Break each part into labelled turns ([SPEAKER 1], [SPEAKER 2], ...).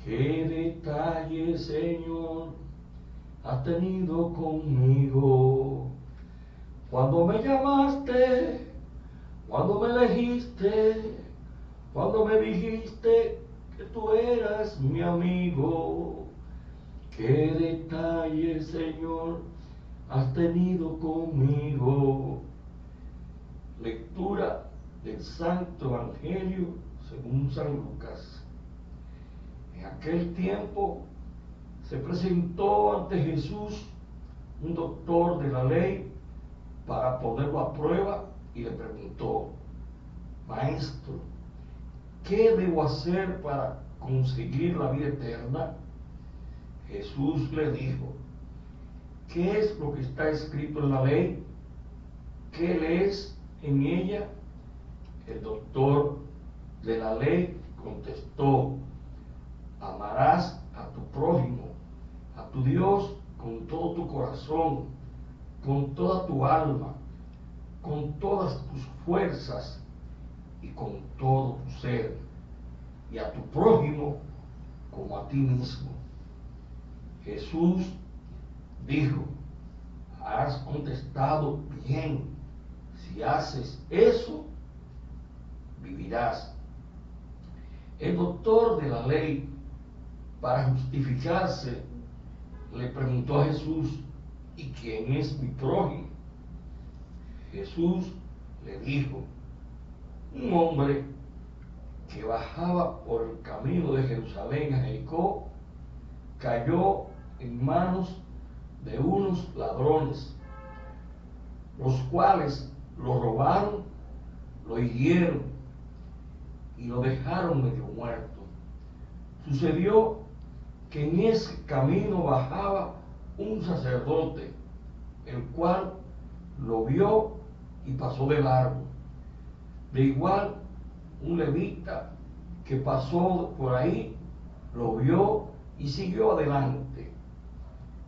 [SPEAKER 1] Qué detalle, Señor, has tenido conmigo. Cuando me llamaste, cuando me elegiste, cuando me dijiste que tú eras mi amigo. Qué detalle, Señor, has tenido conmigo. Lectura del Santo Evangelio según San Lucas. En aquel tiempo se presentó ante Jesús un doctor de la ley para ponerlo a prueba y le preguntó: Maestro, ¿qué debo hacer para conseguir la vida eterna? Jesús le dijo: ¿qué es lo que está escrito en la ley? ¿Qué lees en ella? El doctor de la ley contestó: amarás a tu prójimo, a tu Dios, con todo tu corazón, con toda tu alma, con todas tus fuerzas y con todo tu ser, y a tu prójimo como a ti mismo. Jesús dijo: has contestado bien, si haces eso, vivirás. El doctor de la ley, para justificarse, le preguntó a Jesús: ¿y quién es mi prójimo? Jesús le dijo: un hombre que bajaba por el camino de Jerusalén a Jericó cayó en manos de unos ladrones, los cuales lo robaron, lo hirieron y lo dejaron medio muerto. Sucedió que en ese camino bajaba un sacerdote, el cual lo vio y pasó de largo. De igual, un levita que pasó por ahí lo vio y siguió adelante.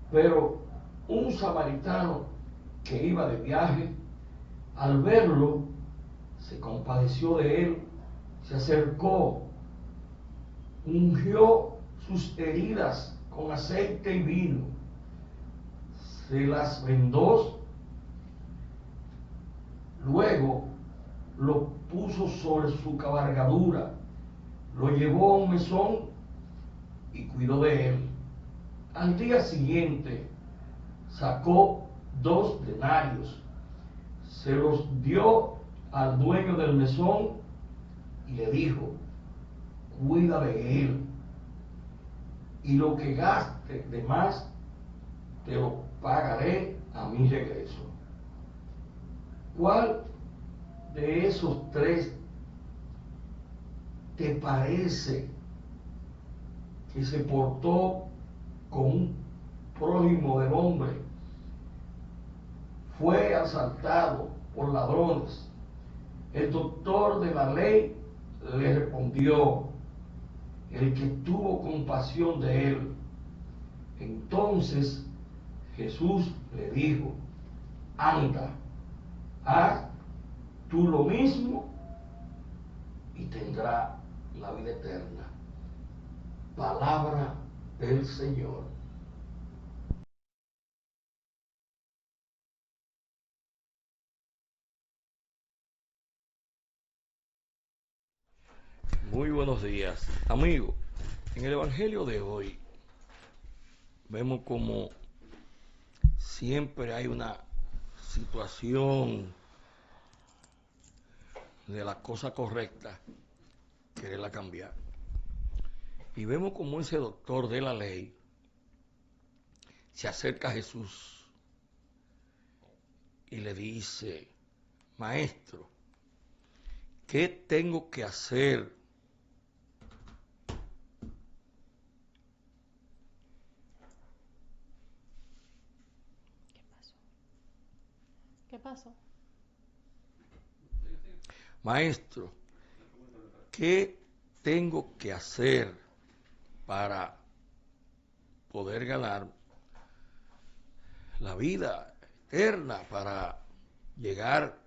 [SPEAKER 1] Pero un samaritano que iba de viaje, al verlo, se compadeció de él, se acercó, ungió sus heridas con aceite y vino, se las vendó, luego lo puso sobre su cabalgadura, lo llevó a un mesón y cuidó de él. Al día siguiente sacó 2 denarios, se los dio al dueño del mesón y le dijo: cuida de él, y lo que gaste de más te lo pagaré a mi regreso. ¿Cuál de esos 3 te parece que se portó con un prójimo del hombre? Fue asaltado por ladrones. El doctor de la ley le respondió: el que tuvo compasión de él. Entonces Jesús le dijo: anda, haz tú lo mismo y tendrá la vida eterna. Palabra del Señor. Muy buenos días, amigos. En el Evangelio de hoy vemos como siempre hay una situación de la cosa correcta quererla cambiar. Y vemos como ese doctor de la ley se acerca a Jesús y le dice: maestro, ¿qué tengo que hacer
[SPEAKER 2] ¿Qué pasó?
[SPEAKER 1] maestro, ¿qué tengo que hacer para poder ganar la vida eterna, para llegar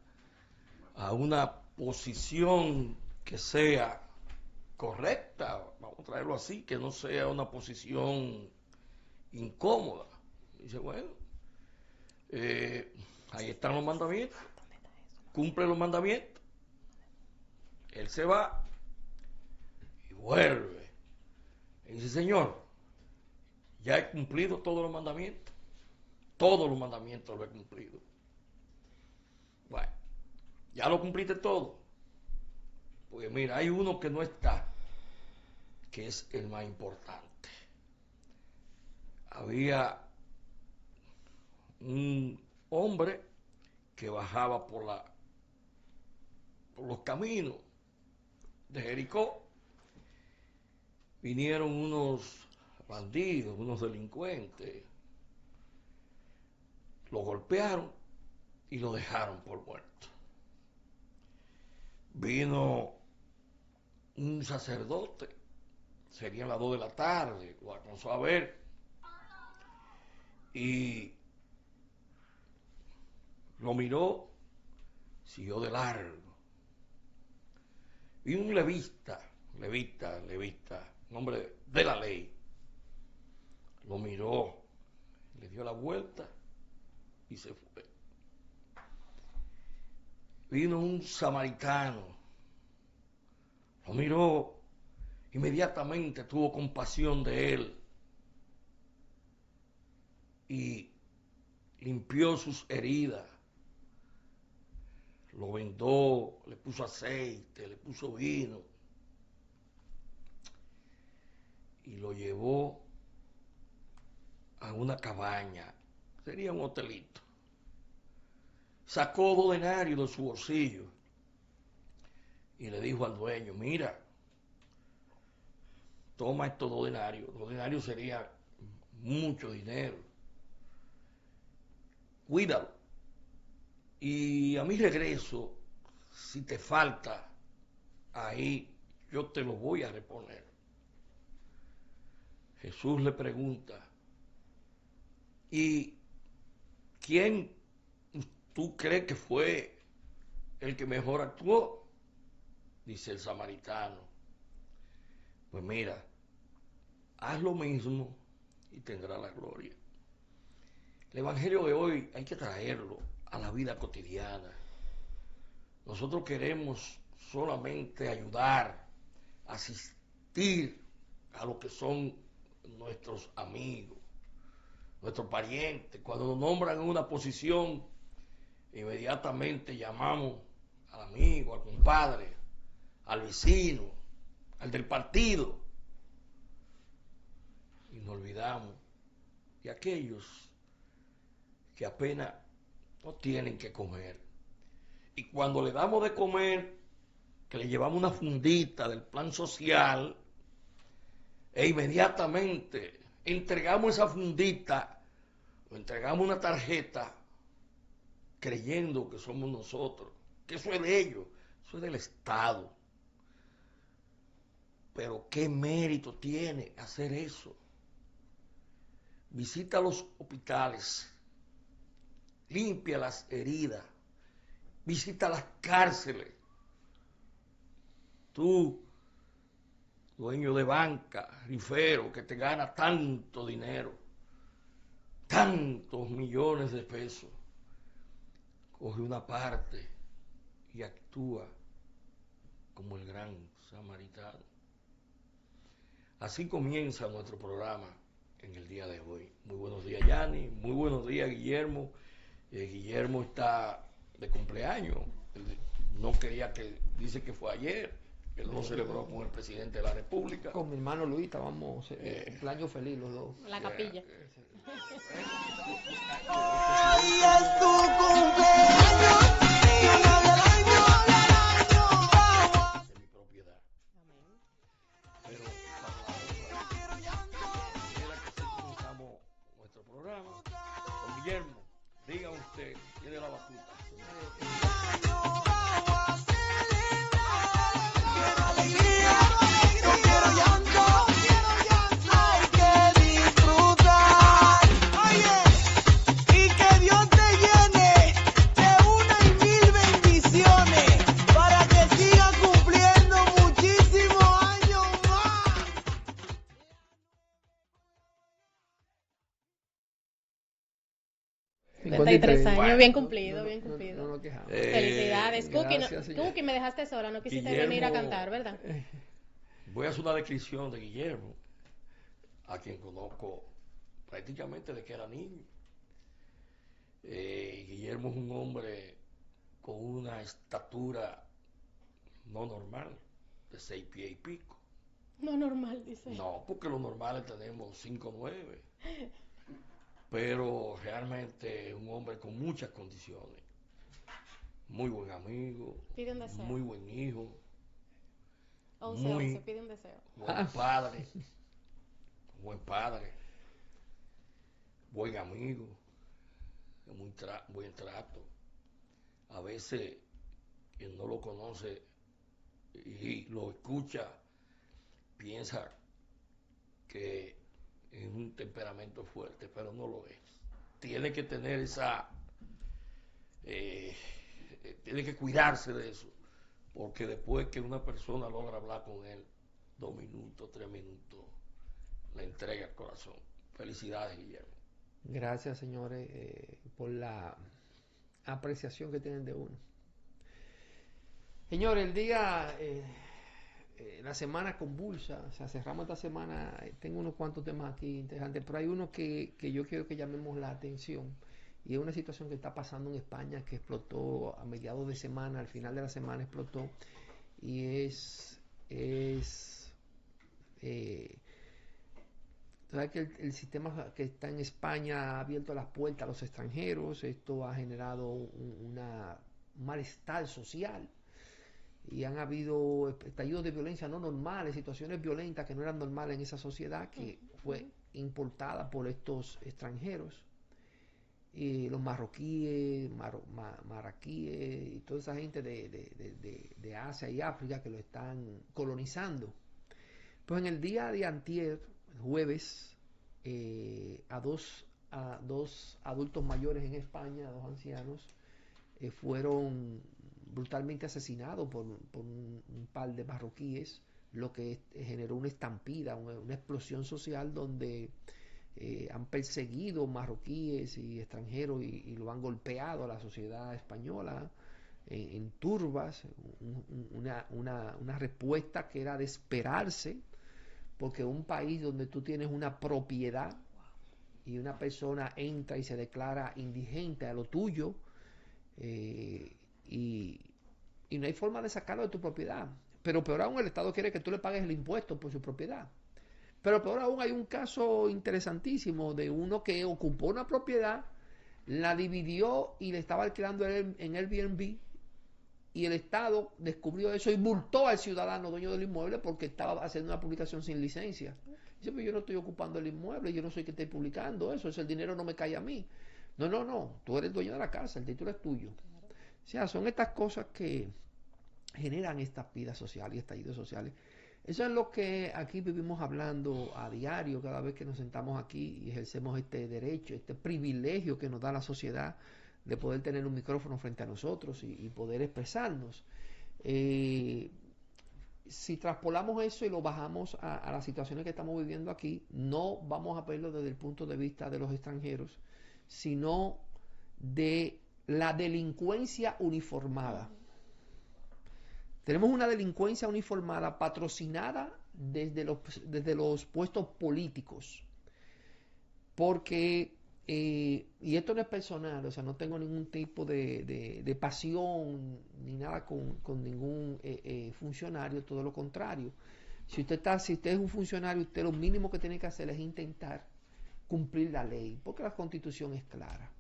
[SPEAKER 1] a una posición que sea correcta, vamos a traerlo así, que no sea una posición incómoda. Dice, bueno, ahí están los mandamientos, cumple los mandamientos. Él se va y vuelve. Y dice, Señor, ya he cumplido todos los mandamientos. Todos los mandamientos los he cumplido. Bueno, ya lo cumpliste todo. Pues mira, hay uno que no está, que es el más importante. Había un hombre que bajaba por los caminos de Jericó. Vinieron unos bandidos, unos delincuentes, lo golpearon y lo dejaron por muerto. Vino un sacerdote, serían las 2 de la tarde, lo alcanzó a ver y lo miró, siguió de largo. Y un levita, un hombre de la ley, lo miró, le dio la vuelta y se fue. Vino un samaritano, lo miró, inmediatamente tuvo compasión de él y limpió sus heridas, lo vendó, le puso aceite, le puso vino y lo llevó a una cabaña, sería un hotelito. Sacó 2 denarios de su bolsillo y le dijo al dueño, mira, toma estos 2 denarios. 2 denarios sería mucho dinero. Cuídalo. Y a mi regreso, si te falta ahí, yo te lo voy a reponer. Jesús le pregunta, ¿y quién tú crees que fue el que mejor actuó? Dice el samaritano. Pues mira, haz lo mismo y tendrás la gloria. El evangelio de hoy hay que traerlo a la vida cotidiana. Nosotros queremos solamente ayudar, asistir a lo que son nuestros amigos, nuestros parientes. Cuando nos nombran en una posición, inmediatamente llamamos al amigo, al compadre, al vecino, al del partido, y nos olvidamos de aquellos que apenas no tienen que comer. Y cuando le damos de comer, que le llevamos una fundita del plan social, e inmediatamente entregamos esa fundita, o entregamos una tarjeta, creyendo que somos nosotros, que eso es de ellos, eso es del Estado. Pero ¿qué mérito tiene hacer eso? Visita los hospitales, limpia las heridas, visita las cárceles. Tú, dueño de banca, rifero, que te gana tanto dinero, tantos millones de pesos, coge una parte y actúa como el gran samaritano. Así comienza nuestro programa en el día de hoy. Muy buenos días, Yani. Muy buenos días, Guillermo. Guillermo está de cumpleaños. No quería que, dice que fue ayer. Él lo celebró con el presidente de la República.
[SPEAKER 3] Con mi hermano Luis estábamos cumpleaños feliz los dos.
[SPEAKER 2] La capilla.
[SPEAKER 4] Hoy es tu cumpleaños, día del año.
[SPEAKER 1] Es mi propiedad. Pero para la que comenzamos nuestro programa, don Guillermo, diga usted, tiene la batuta.
[SPEAKER 2] 33 años,
[SPEAKER 3] Bueno,
[SPEAKER 2] bien cumplido,
[SPEAKER 3] no,
[SPEAKER 2] bien
[SPEAKER 3] no,
[SPEAKER 2] cumplido.
[SPEAKER 3] no nos quejamos.
[SPEAKER 2] Felicidades. Cookie,
[SPEAKER 3] Gracias, señor.
[SPEAKER 2] Cookie, me dejaste sola, no quisiste
[SPEAKER 1] Guillermo,
[SPEAKER 2] venir a cantar, ¿verdad?
[SPEAKER 1] voy a hacer una descripción de Guillermo, a quien conozco prácticamente desde que era niño. Guillermo es un hombre con una estatura no normal, de 6 pies y pico.
[SPEAKER 2] No normal, dice.
[SPEAKER 1] No, porque los normales tenemos 5'9". Pero realmente es un hombre con muchas condiciones. Muy buen amigo,
[SPEAKER 2] Pide un deseo.
[SPEAKER 1] muy buen hijo,
[SPEAKER 2] 11,
[SPEAKER 1] muy
[SPEAKER 2] 11, pide un deseo.
[SPEAKER 1] buen padre, buen amigo, buen trato. A veces quien no lo conoce y lo escucha piensa que es un temperamento fuerte, pero no lo es. Tiene que tener tiene que cuidarse de eso, porque después que una persona logra hablar con él 2 minutos, 3 minutos, le entrega el corazón. Felicidades, Guillermo.
[SPEAKER 3] Gracias, señores, por la apreciación que tienen de uno. Señores, la semana convulsa, o sea, cerramos esta semana, tengo unos cuantos temas aquí interesantes, pero hay uno que yo quiero que llamemos la atención, y es una situación que está pasando en España, que explotó a mediados de semana, al final de la semana explotó, y sabes que el sistema que está en España ha abierto las puertas a los extranjeros. Esto ha generado un malestar social y han habido estallidos de violencia no normales, situaciones violentas que no eran normales en esa sociedad que fue importada por estos extranjeros, y los marroquíes, marraquíes y toda esa gente de Asia y África que lo están colonizando. Pues en el día de antier, jueves, a dos adultos mayores en España, 2 ancianos, fueron brutalmente asesinados por un par de marroquíes, lo que generó una estampida, una explosión social donde han perseguido marroquíes y extranjeros y lo han golpeado a la sociedad española en turbas, una respuesta que era de esperarse, porque un país donde tú tienes una propiedad y una persona entra y se declara indigente a lo tuyo, y no hay forma de sacarlo de tu propiedad. Pero peor aún, el Estado quiere que tú le pagues el impuesto por su propiedad. Pero peor aún, hay un caso interesantísimo de uno que ocupó una propiedad, la dividió y le estaba alquilando en Airbnb, y el Estado descubrió eso y multó al ciudadano dueño del inmueble porque estaba haciendo una publicación sin licencia. Dice, pero yo no estoy ocupando el inmueble, yo no soy que esté publicando eso, el dinero no me cae a mí. No, tú eres el dueño de la casa, el título es tuyo. O sea, son estas cosas que generan estas vidas sociales y estallidos sociales. Eso es lo que aquí vivimos hablando a diario, cada vez que nos sentamos aquí y ejercemos este derecho, este privilegio que nos da la sociedad de poder tener un micrófono frente a nosotros y poder expresarnos. Si traspolamos eso y lo bajamos a las situaciones que estamos viviendo aquí, no vamos a verlo desde el punto de vista de los extranjeros, sino de la delincuencia uniformada. Tenemos una delincuencia uniformada patrocinada desde los puestos políticos, porque y esto no es personal, o sea, no tengo ningún tipo de pasión ni nada con ningún funcionario, todo lo contrario. Si usted es un funcionario, usted lo mínimo que tiene que hacer es intentar cumplir la ley, porque la Constitución es clara.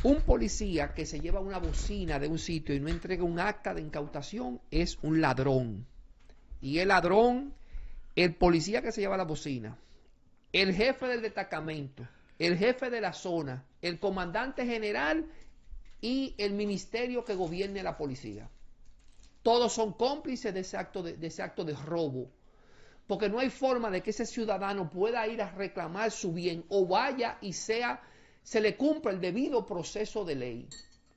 [SPEAKER 3] Un policía que se lleva una bocina de un sitio y no entrega un acta de incautación es un ladrón. Y el ladrón, el policía que se lleva la bocina, el jefe del destacamento, el jefe de la zona, el comandante general y el ministerio que gobierne la policía. Todos son cómplices de ese acto de robo. Porque no hay forma de que ese ciudadano pueda ir a reclamar su bien o vaya y se le cumpla el debido proceso de ley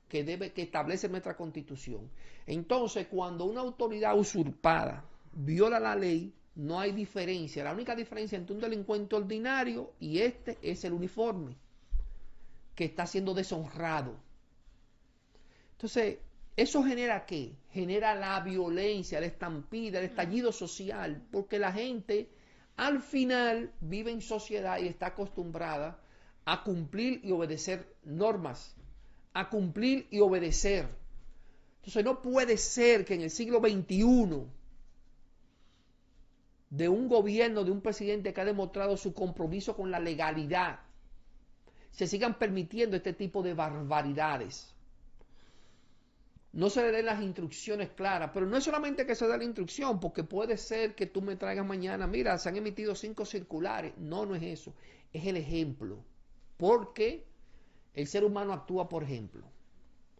[SPEAKER 3] que establece nuestra Constitución. Entonces, cuando una autoridad usurpada viola la ley, no hay diferencia. La única diferencia entre un delincuente ordinario y este es el uniforme. que está siendo deshonrado. Entonces, ¿eso genera qué? Genera la violencia, la estampida, el estallido social, porque la gente al final vive en sociedad y está acostumbrada a cumplir y obedecer normas, a cumplir y obedecer. Entonces no puede ser que en el siglo XXI de un gobierno, de un presidente que ha demostrado su compromiso con la legalidad, se sigan permitiendo este tipo de barbaridades. No se le den las instrucciones claras, pero no es solamente que se dé la instrucción, porque puede ser que tú me traigas mañana, mira, se han emitido 5 circulares. No, no es eso, es el ejemplo, porque el ser humano actúa por ejemplo.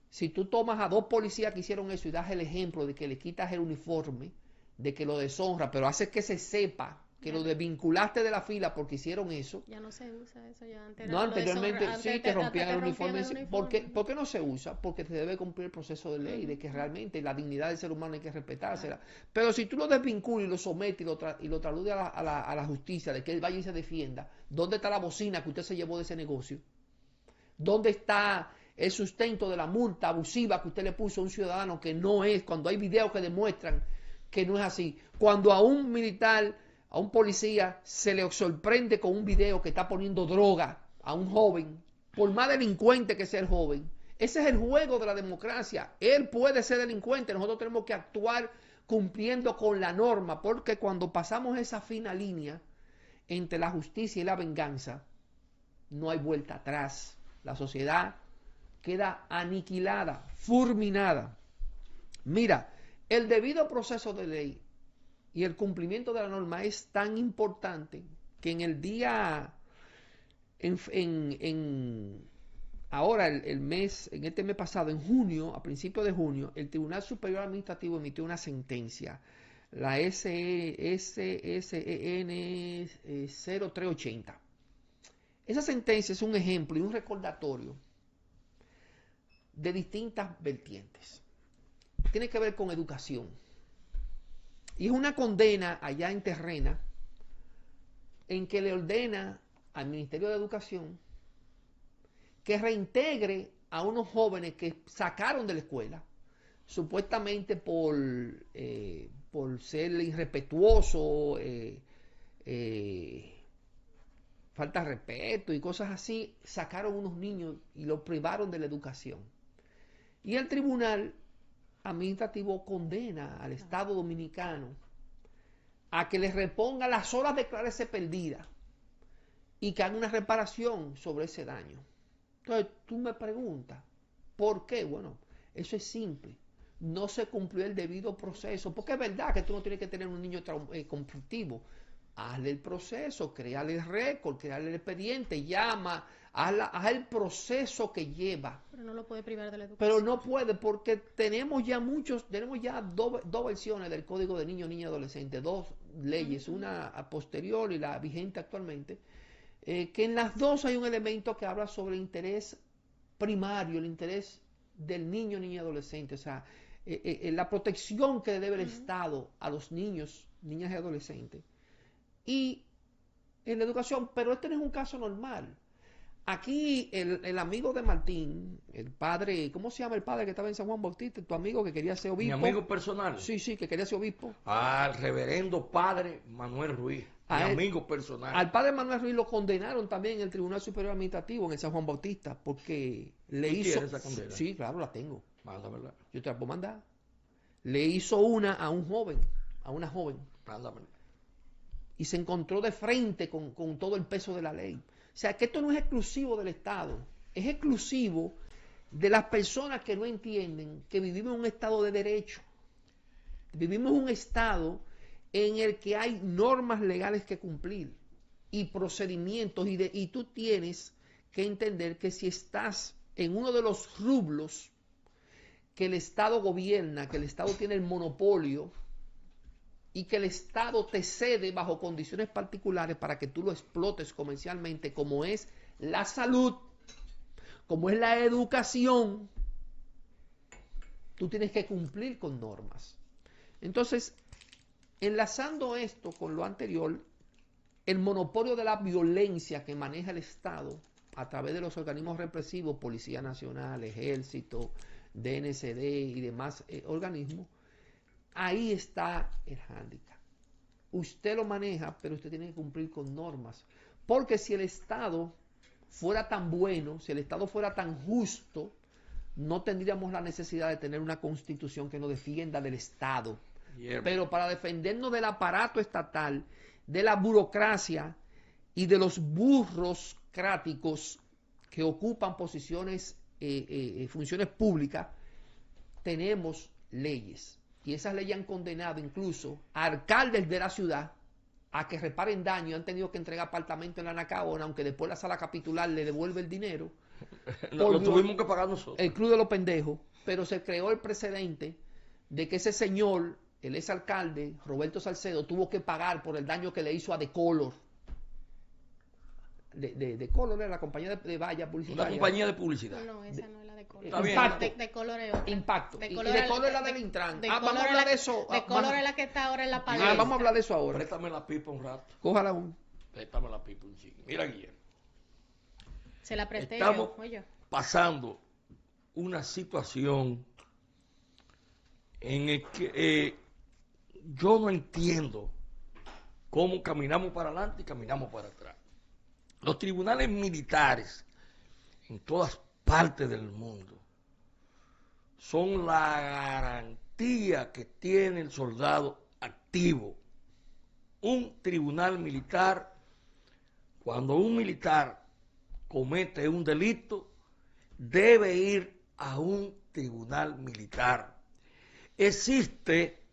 [SPEAKER 3] Si tú tomas a 2 policías que hicieron eso y das el ejemplo de que le quitas el uniforme, de que lo deshonra, pero haces que se sepa que lo desvinculaste de la fila porque hicieron eso.
[SPEAKER 2] Ya no se usa eso, ya antes
[SPEAKER 3] No,
[SPEAKER 2] era lo
[SPEAKER 3] anteriormente
[SPEAKER 2] deshonra-
[SPEAKER 3] sí
[SPEAKER 2] antes
[SPEAKER 3] te
[SPEAKER 2] te-
[SPEAKER 3] rompían
[SPEAKER 2] hasta
[SPEAKER 3] el
[SPEAKER 2] te
[SPEAKER 3] uniforme.
[SPEAKER 2] rompían el
[SPEAKER 3] ¿Por qué,
[SPEAKER 2] uniforme.
[SPEAKER 3] por qué no se usa? Porque se debe cumplir el proceso de ley, de que realmente la dignidad del ser humano hay que respetársela. Pero si tú lo desvinculas y lo sometes y lo traduces a la justicia, de que él vaya y se defienda, ¿dónde está la bocina que usted se llevó de ese negocio? ¿Dónde está el sustento de la multa abusiva que usted le puso a un ciudadano que no es, cuando hay videos que demuestran que no es así? Cuando a un militar, a un policía, se le sorprende con un video que está poniendo droga a un joven, por más delincuente que sea el joven. Ese es el juego de la democracia. Él puede ser delincuente, nosotros tenemos que actuar cumpliendo con la norma, porque cuando pasamos esa fina línea entre la justicia y la venganza, no hay vuelta atrás. La sociedad queda aniquilada, fulminada. Mira, el debido proceso de ley y el cumplimiento de la norma es tan importante que en el día, ahora el mes, en este mes pasado, en junio, a principios de junio, el Tribunal Superior Administrativo emitió una sentencia, la SEN 0380. Esa sentencia es un ejemplo y un recordatorio de distintas vertientes. Tiene que ver con educación. Y es una condena allá en Terrena en que le ordena al Ministerio de Educación que reintegre a unos jóvenes que sacaron de la escuela, supuestamente por ser irrespetuoso, falta de respeto y cosas así, sacaron unos niños y los privaron de la educación. Y el tribunal administrativo condena al Estado Dominicano a que les reponga las horas de clase perdidas y que haga una reparación sobre ese daño. Entonces tú me preguntas, ¿por qué? Bueno, eso es simple. No se cumplió el debido proceso, porque es verdad que tú no tienes que tener un niño conflictivo. Hazle el proceso, créale el récord, créale el expediente, llama, haz el proceso que lleva.
[SPEAKER 2] Pero no lo puede privar de la educación.
[SPEAKER 3] Pero no puede, porque tenemos ya dos versiones del Código de Niño, Niña y Adolescente, 2 leyes, una a posterior y la vigente actualmente, que en las dos hay un elemento que habla sobre el interés primario, el interés del niño, niña y adolescente, o sea, la protección que debe el Estado a los niños, niñas y adolescentes. Y en la educación, pero este no es un caso normal. Aquí el amigo de Martín, el padre, ¿cómo se llama el padre que estaba en San Juan Bautista? Tu amigo que quería ser obispo.
[SPEAKER 1] Mi amigo personal.
[SPEAKER 3] Sí, que quería ser obispo.
[SPEAKER 1] Al reverendo padre Manuel Ruiz, mi amigo personal.
[SPEAKER 3] Al padre Manuel Ruiz lo condenaron también en el Tribunal Superior Administrativo en el San Juan Bautista porque le hizo...
[SPEAKER 1] ¿Tienes esa condena?
[SPEAKER 3] Sí, claro, la tengo.
[SPEAKER 1] Mándamela.
[SPEAKER 3] Yo te la puedo mandar. Le hizo una a un joven, a una joven.
[SPEAKER 1] Mándamela.
[SPEAKER 3] Y se encontró de frente con todo el peso de la ley. O sea, que esto no es exclusivo del Estado, es exclusivo de las personas que no entienden que vivimos en un Estado de derecho. Vivimos en un Estado en el que hay normas legales que cumplir y procedimientos, y tú tienes que entender que si estás en uno de los rublos que el Estado gobierna, que el Estado tiene el monopolio, y que el Estado te cede bajo condiciones particulares para que tú lo explotes comercialmente, como es la salud, como es la educación, tú tienes que cumplir con normas. Entonces, enlazando esto con lo anterior, el monopolio de la violencia que maneja el Estado a través de los organismos represivos, Policía Nacional, Ejército, DNCD y demás organismos, ahí está el hándicap. Usted lo maneja, pero usted tiene que cumplir con normas. Porque si el Estado fuera tan bueno, si el Estado fuera tan justo, no tendríamos la necesidad de tener una constitución que nos defienda del Estado. Pero para defendernos del aparato estatal, de la burocracia y de los burrocráticos que ocupan posiciones, funciones públicas, tenemos leyes. Y esas leyes han condenado incluso a alcaldes de la ciudad a que reparen daño y han tenido que entregar apartamentos en la Nacaona, aunque después la sala capitular le devuelve el dinero.
[SPEAKER 1] Lo tuvimos que pagar nosotros.
[SPEAKER 3] El Club de los Pendejos. Pero se creó el precedente de que ese señor, el exalcalde Roberto Salcedo, tuvo que pagar por el daño que le hizo a Decolor. Decolor era la compañía de valla publicitaria.
[SPEAKER 1] Una compañía de publicidad.
[SPEAKER 2] No, esa no es la de color.
[SPEAKER 1] Está bien.
[SPEAKER 3] Impacto.
[SPEAKER 2] De color es otra.
[SPEAKER 3] Impacto.
[SPEAKER 2] De
[SPEAKER 3] Y
[SPEAKER 2] color
[SPEAKER 3] Decolor es la del Intran. Vamos a hablar de eso.
[SPEAKER 2] De color es la que está ahora en la palestra.
[SPEAKER 3] Vamos a hablar de eso ahora.
[SPEAKER 1] Préstame la pipa un rato.
[SPEAKER 3] Cójala un.
[SPEAKER 1] Préstame la pipa un chingo. Mira, Guillermo.
[SPEAKER 2] Se la presté
[SPEAKER 1] Estamos
[SPEAKER 2] yo, oye.
[SPEAKER 1] pasando una situación en el que yo no entiendo cómo caminamos para adelante y caminamos para atrás. Los tribunales militares en todas partes del mundo son la garantía que tiene el soldado activo. Un tribunal militar, cuando un militar comete un delito, debe ir a un tribunal militar. Existe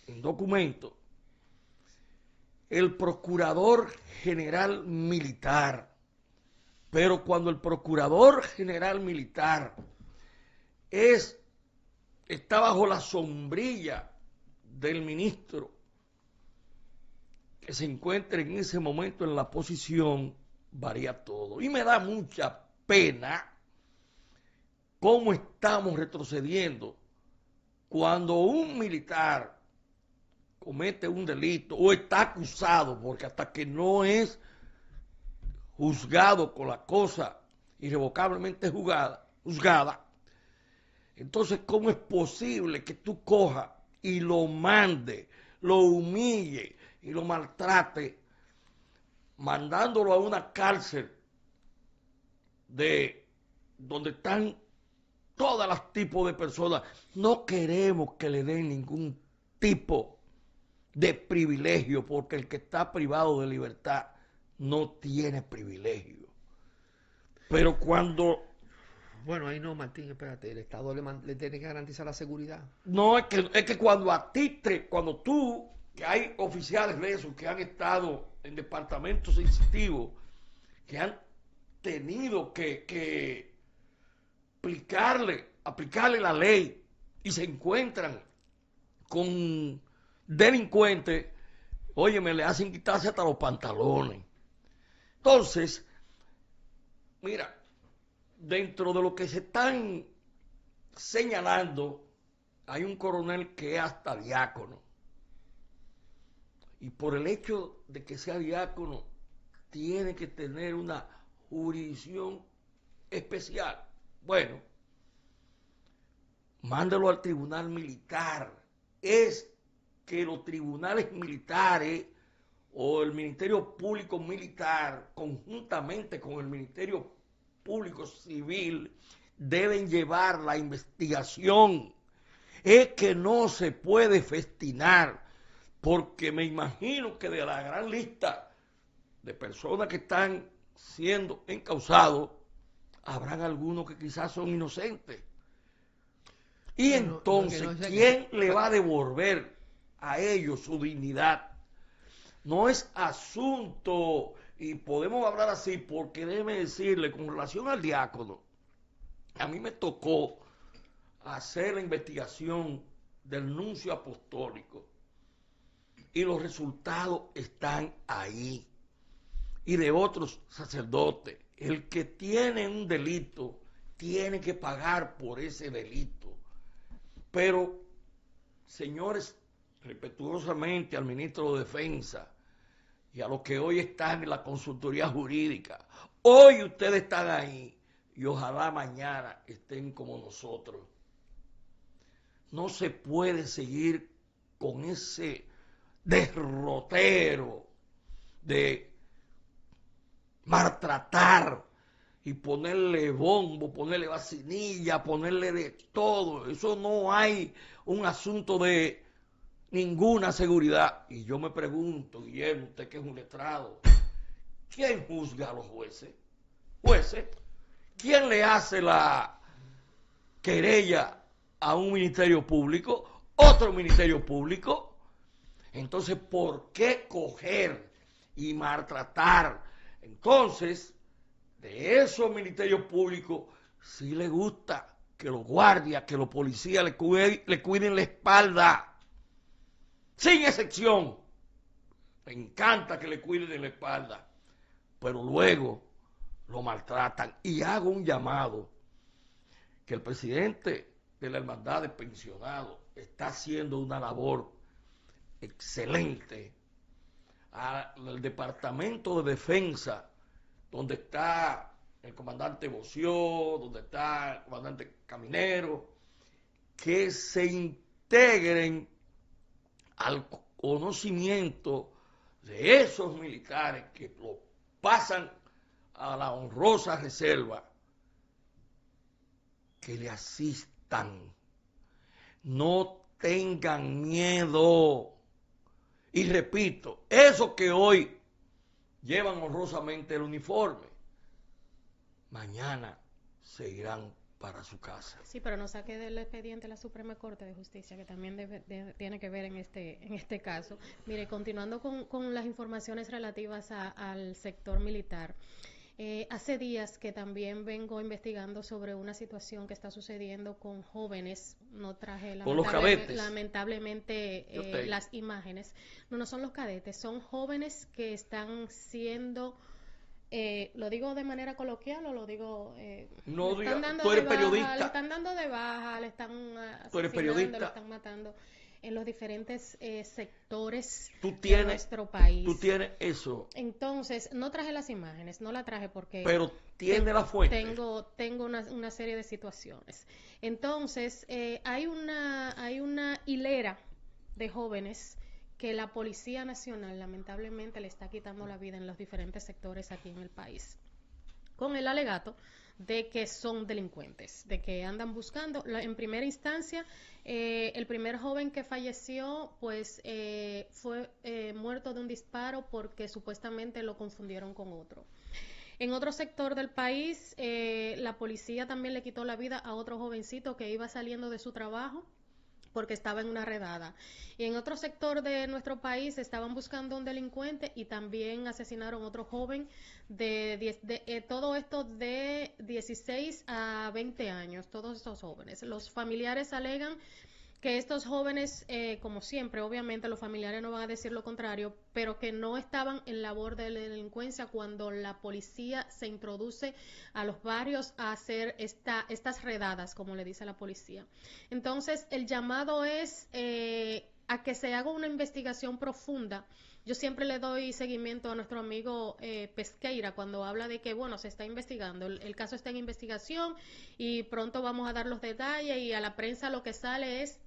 [SPEAKER 1] en documento el Procurador General Militar, pero cuando el Procurador General Militar está bajo la sombrilla del ministro que se encuentre en ese momento en la posición, varía todo. Y me da mucha pena cómo estamos retrocediendo cuando un militar comete un delito o está acusado, porque hasta que no es juzgado con la cosa irrevocablemente juzgada, entonces ¿cómo es posible que tú cojas y lo mande, lo humille y lo maltrate, mandándolo a una cárcel de donde están todos los tipos de personas? No queremos que le den ningún tipo de privilegio, porque el que está privado de libertad no tiene privilegio. Pero cuando...
[SPEAKER 3] Bueno, ahí no, Martín, espérate, el Estado le tiene que garantizar la seguridad.
[SPEAKER 1] No, es que cuando a ti, cuando tú, que hay oficiales de esos que han estado en departamentos sensitivos, que han tenido que aplicarle la ley y se encuentran con delincuentes, óyeme, le hacen quitarse hasta los pantalones. Entonces, mira, dentro de lo que se están señalando, hay un coronel que es hasta diácono. Y por el hecho de que sea diácono, tiene que tener una jurisdicción especial. Bueno, mándelo al tribunal militar. Es que los tribunales militares o el Ministerio Público Militar, conjuntamente con el Ministerio Público Civil, deben llevar la investigación. Es que no se puede festinar, porque me imagino que de la gran lista de personas que están siendo encausados, habrán algunos que quizás son inocentes. Y entonces, ¿quién le va a devolver a ellos su dignidad? No es asunto, y podemos hablar así, porque déjeme decirle, con relación al diácono, a mí me tocó hacer la investigación del nuncio apostólico y los resultados están ahí, y de otros sacerdotes. El que tiene un delito tiene que pagar por ese delito. Pero, señores, respetuosamente al ministro de Defensa y a los que hoy están en la consultoría jurídica, Hoy ustedes están ahí y ojalá mañana estén como nosotros. No se puede seguir con ese derrotero de maltratar y ponerle bombo, ponerle vacinilla, ponerle de todo. Eso no hay un asunto de ninguna seguridad. Y yo me pregunto, Guillermo, usted que es un letrado, ¿quién juzga a los jueces? ¿Jueces? ¿Quién le hace la querella a un ministerio público? ¿Otro ministerio público? Entonces, ¿por qué coger y maltratar? Entonces, de esos ministerios públicos, sí le gusta que los guardias, que los policías le cuiden la espalda. Sin excepción. Me encanta que le cuiden la espalda. Pero luego lo maltratan. Y hago un llamado que el presidente de la Hermandad de Pensionados está haciendo una labor excelente al Departamento de Defensa, donde está el comandante Boció, donde está el comandante Caminero, que se integren al conocimiento de esos militares que lo pasan a la honrosa reserva, que le asistan, no tengan miedo. Y repito, esos que hoy llevan honrosamente el uniforme, mañana se irán para su casa.
[SPEAKER 2] Sí, pero no saque del expediente la Suprema Corte de Justicia, que también tiene que ver en este caso. Mire, continuando con las informaciones relativas al sector militar. Hace días que también vengo investigando sobre una situación que está sucediendo con jóvenes. No traje lamentablemente las imágenes. No son los cadetes, son jóvenes que están siendo... ¿lo digo de manera coloquial o lo digo?
[SPEAKER 1] No diga, tú eres periodista.
[SPEAKER 2] Le están dando de baja, le están
[SPEAKER 1] tú eres periodista.
[SPEAKER 2] Le están matando en los diferentes sectores
[SPEAKER 1] de
[SPEAKER 2] nuestro país.
[SPEAKER 1] Tú tienes eso.
[SPEAKER 2] Entonces, no traje las imágenes, no la traje porque...
[SPEAKER 1] Pero tiene la fuente.
[SPEAKER 2] Tengo una serie de situaciones. Entonces, hay una hilera de jóvenes que la Policía Nacional lamentablemente le está quitando la vida en los diferentes sectores aquí en el país, con el alegato de que son delincuentes, de que andan buscando. En primera instancia, el primer joven que falleció, pues fue muerto de un disparo porque supuestamente lo confundieron con otro. En otro sector del país, la policía también le quitó la vida a otro jovencito que iba saliendo de su trabajo porque estaba en una redada. Y en otro sector de nuestro país estaban buscando a un delincuente y también asesinaron a otro joven todo esto de 16 a 20 años, todos estos jóvenes. Los familiares alegan que estos jóvenes, como siempre, obviamente los familiares no van a decir lo contrario, pero que no estaban en labor de la delincuencia cuando la policía se introduce a los barrios a hacer estas redadas, como le dice la policía. Entonces, el llamado es a que se haga una investigación profunda. Yo siempre le doy seguimiento a nuestro amigo Pesqueira cuando habla de que, bueno, se está investigando, el caso está en investigación y pronto vamos a dar los detalles, y a la prensa lo que sale es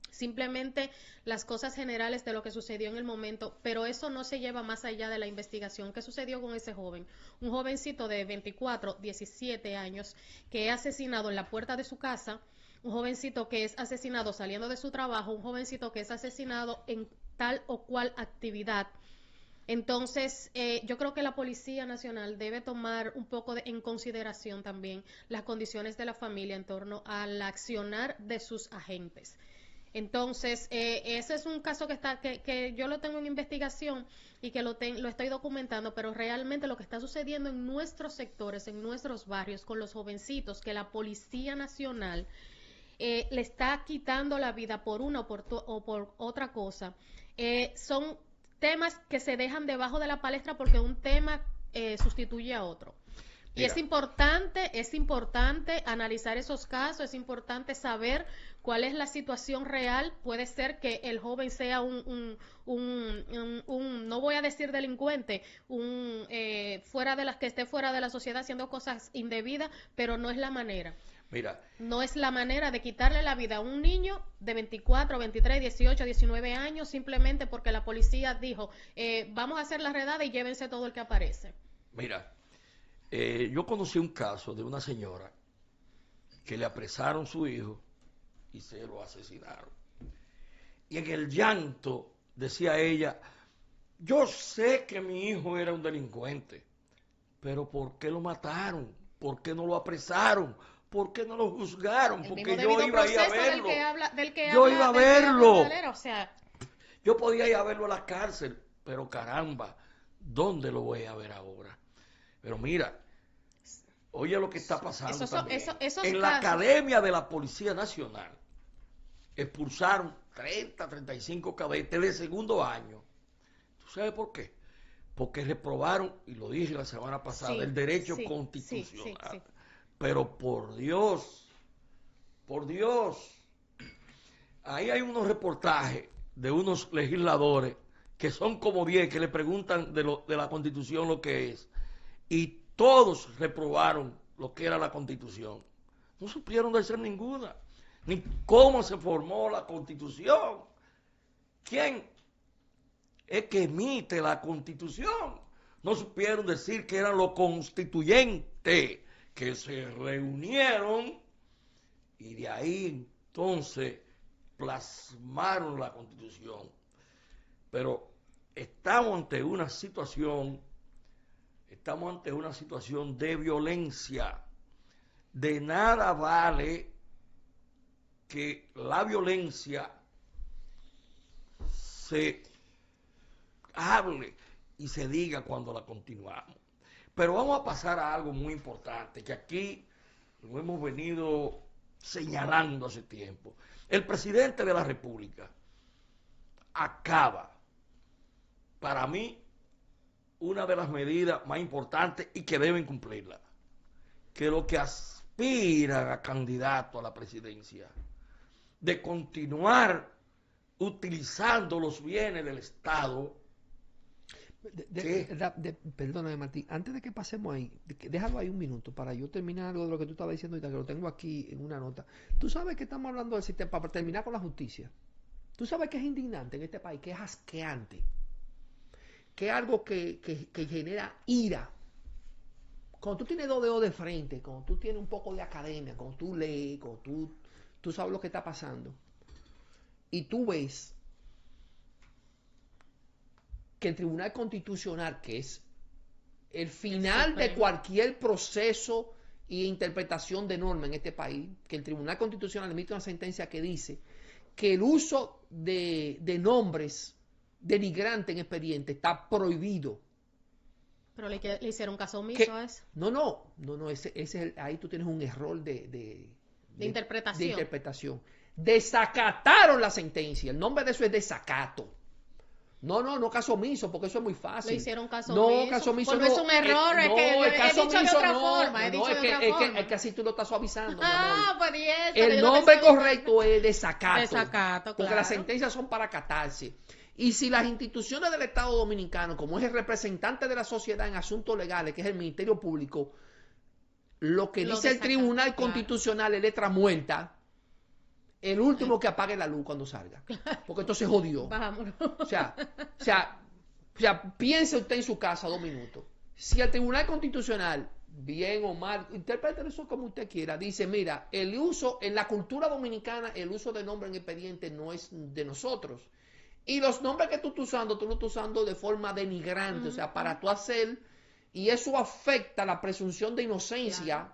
[SPEAKER 2] simplemente las cosas generales de lo que sucedió en el momento, pero eso no se lleva más allá de la investigación. ¿Qué sucedió con ese joven? Un jovencito de 24, 17 años que es asesinado en la puerta de su casa, un jovencito que es asesinado saliendo de su trabajo, un jovencito que es asesinado en tal o cual actividad. Entonces, yo creo que la Policía Nacional debe tomar un poco en consideración también las condiciones de la familia en torno al accionar de sus agentes. Entonces, ese es un caso que yo lo tengo en investigación y que lo estoy documentando, pero realmente lo que está sucediendo en nuestros sectores, en nuestros barrios, con los jovencitos, que la Policía Nacional le está quitando la vida por una o por otra cosa, son temas que se dejan debajo de la palestra porque un tema sustituye a otro. Y es importante analizar esos casos, es importante saber cuál es la situación real. Puede ser que el joven sea no no voy a decir delincuente, fuera de las que esté fuera de la sociedad haciendo cosas indebidas, pero no es la manera.
[SPEAKER 1] Mira,
[SPEAKER 2] No es la manera de quitarle la vida a un niño de 24, 23, 18, 19 años simplemente porque la policía dijo, vamos a hacer la redada y llévense todo el que aparece.
[SPEAKER 1] mira, yo conocí un caso de una señora que le apresaron su hijo y se lo asesinaron. Y en el llanto decía ella, yo sé que mi hijo era un delincuente, pero ¿por qué lo mataron? ¿Por qué no lo apresaron? ¿Por qué no lo juzgaron?
[SPEAKER 2] El
[SPEAKER 1] Porque
[SPEAKER 2] mismo
[SPEAKER 1] yo
[SPEAKER 2] debido
[SPEAKER 1] iba a ir a
[SPEAKER 2] proceso
[SPEAKER 1] verlo.
[SPEAKER 2] del que
[SPEAKER 1] Yo
[SPEAKER 2] habla-
[SPEAKER 1] iba a
[SPEAKER 2] del que habla
[SPEAKER 1] verlo.
[SPEAKER 2] Valera, o sea,
[SPEAKER 1] Yo podía ir a verlo a la cárcel, pero caramba, ¿dónde lo voy a ver ahora? Pero mira, oye lo que está pasando
[SPEAKER 2] Esos son-
[SPEAKER 1] también.
[SPEAKER 2] esos
[SPEAKER 1] En la
[SPEAKER 2] casos-
[SPEAKER 1] Academia de la Policía Nacional expulsaron 30, 35 cadetes de segundo año. ¿Tú sabes por qué? Porque reprobaron, y lo dije la semana pasada,
[SPEAKER 2] Sí,
[SPEAKER 1] el derecho
[SPEAKER 2] sí,
[SPEAKER 1] constitucional.
[SPEAKER 2] sí.
[SPEAKER 1] Pero por Dios, ahí hay unos reportajes de unos legisladores que son como 10 que le preguntan de la Constitución lo que es. Y todos reprobaron lo que era la Constitución. No supieron decir ninguna. Ni cómo se formó la Constitución. ¿Quién es que emite la Constitución? No supieron decir que eran los constituyentes que se reunieron y de ahí entonces plasmaron la Constitución. Pero estamos ante una situación de violencia. De nada vale que la violencia se hable y se diga cuando la continuamos. Pero vamos a pasar a algo muy importante, que aquí lo hemos venido señalando hace tiempo. El presidente de la República acaba, para mí, una de las medidas más importantes y que deben cumplirla, que lo que aspiran a candidato a la presidencia, de continuar utilizando los bienes del Estado.
[SPEAKER 3] Perdóname, Martín, antes de que pasemos ahí, déjalo ahí un minuto para yo terminar algo de lo que tú estabas diciendo ahorita, que lo tengo aquí en una nota. Tú sabes que estamos hablando del sistema, para terminar con la justicia. Tú sabes que es indignante en este país, que es asqueante, que es algo que genera ira. Cuando tú tienes dos dedos de frente, cuando tú tienes un poco de academia, cuando tú lees, cuando tú sabes lo que está pasando, y tú ves que el Tribunal Constitucional, que es el final de cualquier proceso e interpretación de norma en este país, que el Tribunal Constitucional emite una sentencia que dice que el uso de nombres denigrantes en expediente está prohibido.
[SPEAKER 2] Pero le hicieron caso omiso a eso.
[SPEAKER 3] No, ahí tú tienes un error de
[SPEAKER 2] interpretación.
[SPEAKER 3] Desacataron la sentencia. El nombre de eso es desacato. No caso omiso, porque eso es muy fácil.
[SPEAKER 2] Le hicieron caso
[SPEAKER 3] no,
[SPEAKER 2] omiso.
[SPEAKER 3] caso omiso
[SPEAKER 2] Pues no es un error, es que he dicho de otra forma.
[SPEAKER 3] Es que así tú lo estás suavizando, mi amor.
[SPEAKER 2] Pues y eso,
[SPEAKER 3] El
[SPEAKER 2] yo lo
[SPEAKER 3] nombre
[SPEAKER 2] pensaba.
[SPEAKER 3] correcto es desacato.
[SPEAKER 2] Desacato,
[SPEAKER 3] Porque
[SPEAKER 2] claro.
[SPEAKER 3] las sentencias son para acatarse. Y si las instituciones del Estado Dominicano, como es el representante de la sociedad en asuntos legales, que es el Ministerio Público, lo que
[SPEAKER 2] Lo
[SPEAKER 3] dice el
[SPEAKER 2] desacata,
[SPEAKER 3] Tribunal
[SPEAKER 2] claro.
[SPEAKER 3] Constitucional es letra muerta, el último que apague la luz cuando salga. Porque entonces jodió.
[SPEAKER 2] Vámonos.
[SPEAKER 3] O sea, piense usted en su casa 2 minutos. Si el Tribunal Constitucional, bien o mal, interprete eso como usted quiera, dice, mira, el uso, en la cultura dominicana, el uso de nombre en expediente no es de nosotros. Y los nombres que tú estás usando, tú lo estás usando de forma denigrante, o sea, para tú hacer, y eso afecta la presunción de inocencia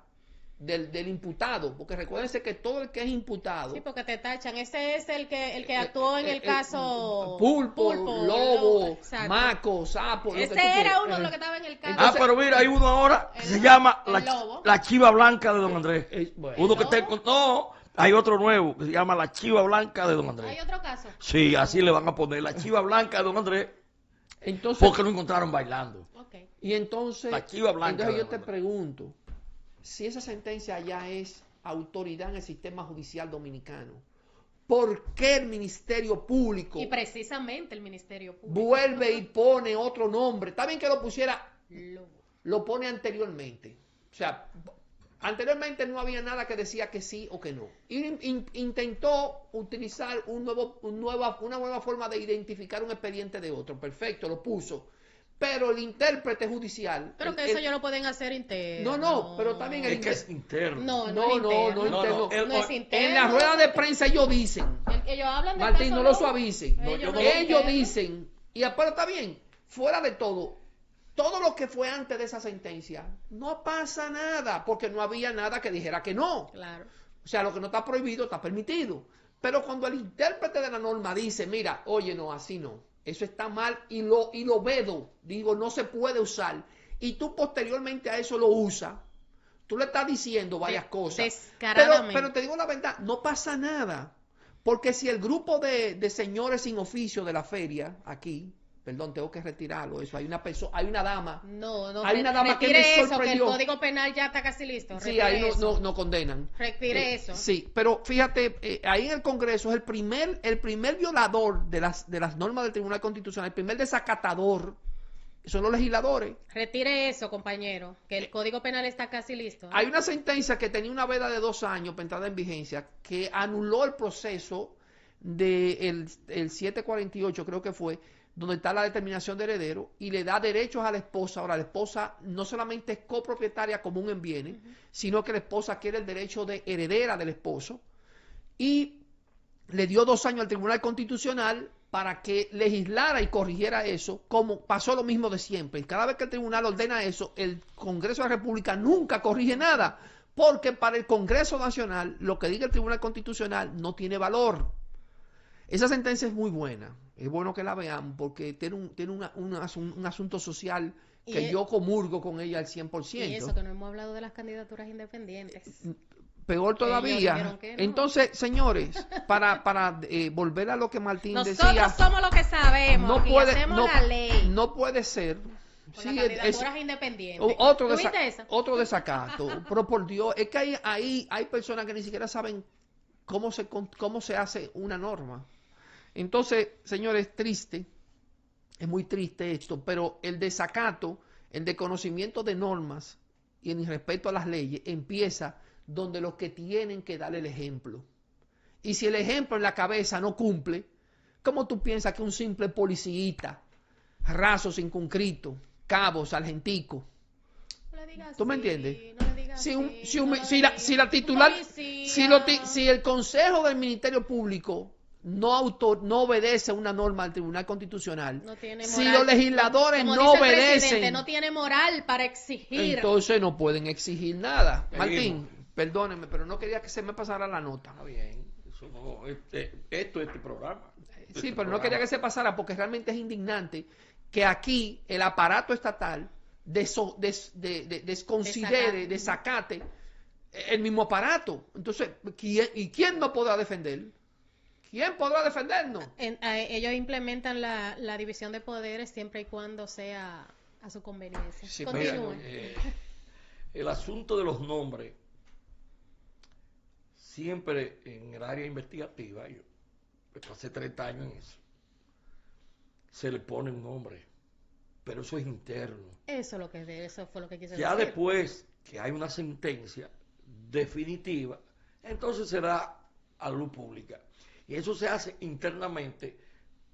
[SPEAKER 3] del imputado, porque recuérdense que todo el que es imputado,
[SPEAKER 2] Sí, porque te tachan. Ese es el que actuó en el caso
[SPEAKER 3] pulpo, lobo,
[SPEAKER 2] exacto.
[SPEAKER 3] maco, sapo, lo que
[SPEAKER 2] Ese
[SPEAKER 3] tú
[SPEAKER 2] era
[SPEAKER 3] quieras.
[SPEAKER 2] uno de los que estaba en el caso.
[SPEAKER 3] Entonces-
[SPEAKER 1] Pero mira, hay uno ahora que
[SPEAKER 2] el-
[SPEAKER 1] se llama
[SPEAKER 2] el lobo.
[SPEAKER 1] la Chiva Blanca de Don Andrés.
[SPEAKER 3] Bueno.
[SPEAKER 1] Uno que
[SPEAKER 2] ¿El
[SPEAKER 1] está
[SPEAKER 2] lobo?
[SPEAKER 1] no, hay otro nuevo que se llama la Chiva Blanca de Don
[SPEAKER 2] ¿Hay
[SPEAKER 1] Andrés.
[SPEAKER 2] otro caso?
[SPEAKER 1] Sí, así le van a poner la Chiva Blanca de Don Andrés
[SPEAKER 3] Entonces,
[SPEAKER 1] porque lo encontraron bailando.
[SPEAKER 2] Ok.
[SPEAKER 3] y entonces,
[SPEAKER 1] La chiva blanca
[SPEAKER 3] entonces
[SPEAKER 1] de
[SPEAKER 3] yo te
[SPEAKER 1] Andrés.
[SPEAKER 3] pregunto, si esa sentencia ya es autoridad en el sistema judicial dominicano, ¿por qué el Ministerio Público
[SPEAKER 2] Y precisamente el Ministerio Público
[SPEAKER 3] vuelve y pone otro nombre? Está bien que lo pusiera,
[SPEAKER 2] Lobo.
[SPEAKER 3] lo pone anteriormente. O sea, anteriormente no había nada que decía que sí o que no. Intentó utilizar una nueva forma de identificar un expediente de otro. Perfecto, lo puso. Pero el intérprete judicial...
[SPEAKER 2] Pero que eso ellos lo pueden hacer interno.
[SPEAKER 3] No, pero también el
[SPEAKER 1] Es que es interno.
[SPEAKER 2] No,
[SPEAKER 3] No,
[SPEAKER 2] interno.
[SPEAKER 3] interno.
[SPEAKER 2] No es interno.
[SPEAKER 3] En la rueda de prensa ellos dicen,
[SPEAKER 2] Ellos hablan del
[SPEAKER 3] Martín,
[SPEAKER 2] caso
[SPEAKER 3] no lo
[SPEAKER 2] Lobo.
[SPEAKER 3] suavicen.
[SPEAKER 1] No, yo no lo
[SPEAKER 3] Ellos
[SPEAKER 2] interno.
[SPEAKER 3] dicen, y aparte está bien, fuera de todo lo que fue antes de esa sentencia, no pasa nada, porque no había nada que dijera que no.
[SPEAKER 2] Claro.
[SPEAKER 3] O sea, lo que no está prohibido está permitido. Pero cuando el intérprete de la norma dice, mira, oye, no, así no, eso está mal y lo vedo, digo, no se puede usar, y tú posteriormente a eso lo usas, tú le estás diciendo varias cosas.
[SPEAKER 2] Descaradamente.
[SPEAKER 3] Pero te digo la verdad, no pasa nada. Porque si el grupo de señores sin oficio de la feria, aquí, perdón, tengo que retirarlo, eso, hay una dama.
[SPEAKER 2] No,
[SPEAKER 3] Hay una dama que
[SPEAKER 2] retire
[SPEAKER 3] me
[SPEAKER 2] eso, que el
[SPEAKER 3] sorprendió.
[SPEAKER 2] Código Penal ya está casi listo.
[SPEAKER 3] Sí,
[SPEAKER 2] Retire
[SPEAKER 3] ahí
[SPEAKER 2] eso.
[SPEAKER 3] no condenan.
[SPEAKER 2] Retire eso.
[SPEAKER 3] Sí, pero fíjate, ahí en el Congreso es el primer violador de las normas del Tribunal Constitucional, el primer desacatador, son los legisladores.
[SPEAKER 2] Retire eso, compañero, que el Código Penal está casi listo.
[SPEAKER 3] Hay una sentencia que tenía una veda de 2 años para entrada en vigencia que anuló el proceso del el 748, creo que fue, donde está la determinación de heredero y le da derechos a la esposa. Ahora, la esposa no solamente es copropietaria común en bienes, sino que la esposa quiere el derecho de heredera del esposo y le dio 2 años al Tribunal Constitucional para que legislara y corrigiera eso, como pasó lo mismo de siempre. Cada vez que el tribunal ordena eso, el Congreso de la República nunca corrige nada, porque para el Congreso Nacional lo que diga el Tribunal Constitucional no tiene valor. Esa sentencia es muy buena, es bueno que la vean porque tiene un asunto social que yo comulgo con ella al 100%.
[SPEAKER 2] Y eso, que no hemos hablado de las candidaturas independientes.
[SPEAKER 3] Peor todavía.
[SPEAKER 2] dijeron que no.
[SPEAKER 3] Entonces, señores, para volver a lo que Martín
[SPEAKER 2] Nosotros
[SPEAKER 3] decía,
[SPEAKER 2] somos los que sabemos
[SPEAKER 3] no
[SPEAKER 2] y
[SPEAKER 3] puede,
[SPEAKER 2] hacemos
[SPEAKER 3] no,
[SPEAKER 2] la ley.
[SPEAKER 3] no puede ser.
[SPEAKER 2] Con
[SPEAKER 3] Sí,
[SPEAKER 2] las candidaturas independientes.
[SPEAKER 3] otro,
[SPEAKER 2] ¿Tú viste eso?
[SPEAKER 3] otro desacato. Pero por Dios, es que hay personas que ni siquiera saben cómo se hace una norma. Entonces, señores, triste, es muy triste esto, pero el desacato, el desconocimiento de normas y en respeto a las leyes empieza donde los que tienen que dar el ejemplo. Y si el ejemplo en la cabeza no cumple, ¿cómo tú piensas que un simple policíita, raso, circunscrito, cabo, sargentico,
[SPEAKER 2] No le digas
[SPEAKER 3] ¿tú me
[SPEAKER 2] así,
[SPEAKER 3] entiendes?
[SPEAKER 2] no le digas
[SPEAKER 3] Si,
[SPEAKER 2] así, no le
[SPEAKER 3] si
[SPEAKER 2] digas.
[SPEAKER 3] la titular,
[SPEAKER 2] Un policía.
[SPEAKER 3] si el Consejo del Ministerio Público no obedece una norma del Tribunal Constitucional,
[SPEAKER 2] No tiene
[SPEAKER 3] si
[SPEAKER 2] moral.
[SPEAKER 3] los legisladores
[SPEAKER 2] Como
[SPEAKER 3] no
[SPEAKER 2] dice el presidente,
[SPEAKER 3] obedecen,
[SPEAKER 2] no tiene moral para exigir.
[SPEAKER 3] entonces no pueden exigir nada.
[SPEAKER 1] Seguimos.
[SPEAKER 3] Martín, perdóneme, pero no quería que se me pasara la nota.
[SPEAKER 1] Está bien. Eso no, esto es este programa.
[SPEAKER 3] Sí, pero no quería que se pasara porque realmente es indignante que aquí el aparato estatal desconsidere, desacate el mismo aparato. Entonces, ¿quién no podrá defender? ¿Quién podrá defendernos?
[SPEAKER 2] Ellos implementan la división de poderes siempre y cuando sea a su conveniencia.
[SPEAKER 3] Sí,
[SPEAKER 2] Continúen.
[SPEAKER 1] El asunto de los nombres, siempre en el área investigativa, yo pasé 30 años en eso, se le pone un nombre, pero eso es interno.
[SPEAKER 2] Eso fue lo que quise
[SPEAKER 1] Ya
[SPEAKER 2] decir.
[SPEAKER 1] después que hay una sentencia definitiva, entonces se da a luz pública. Y eso se hace internamente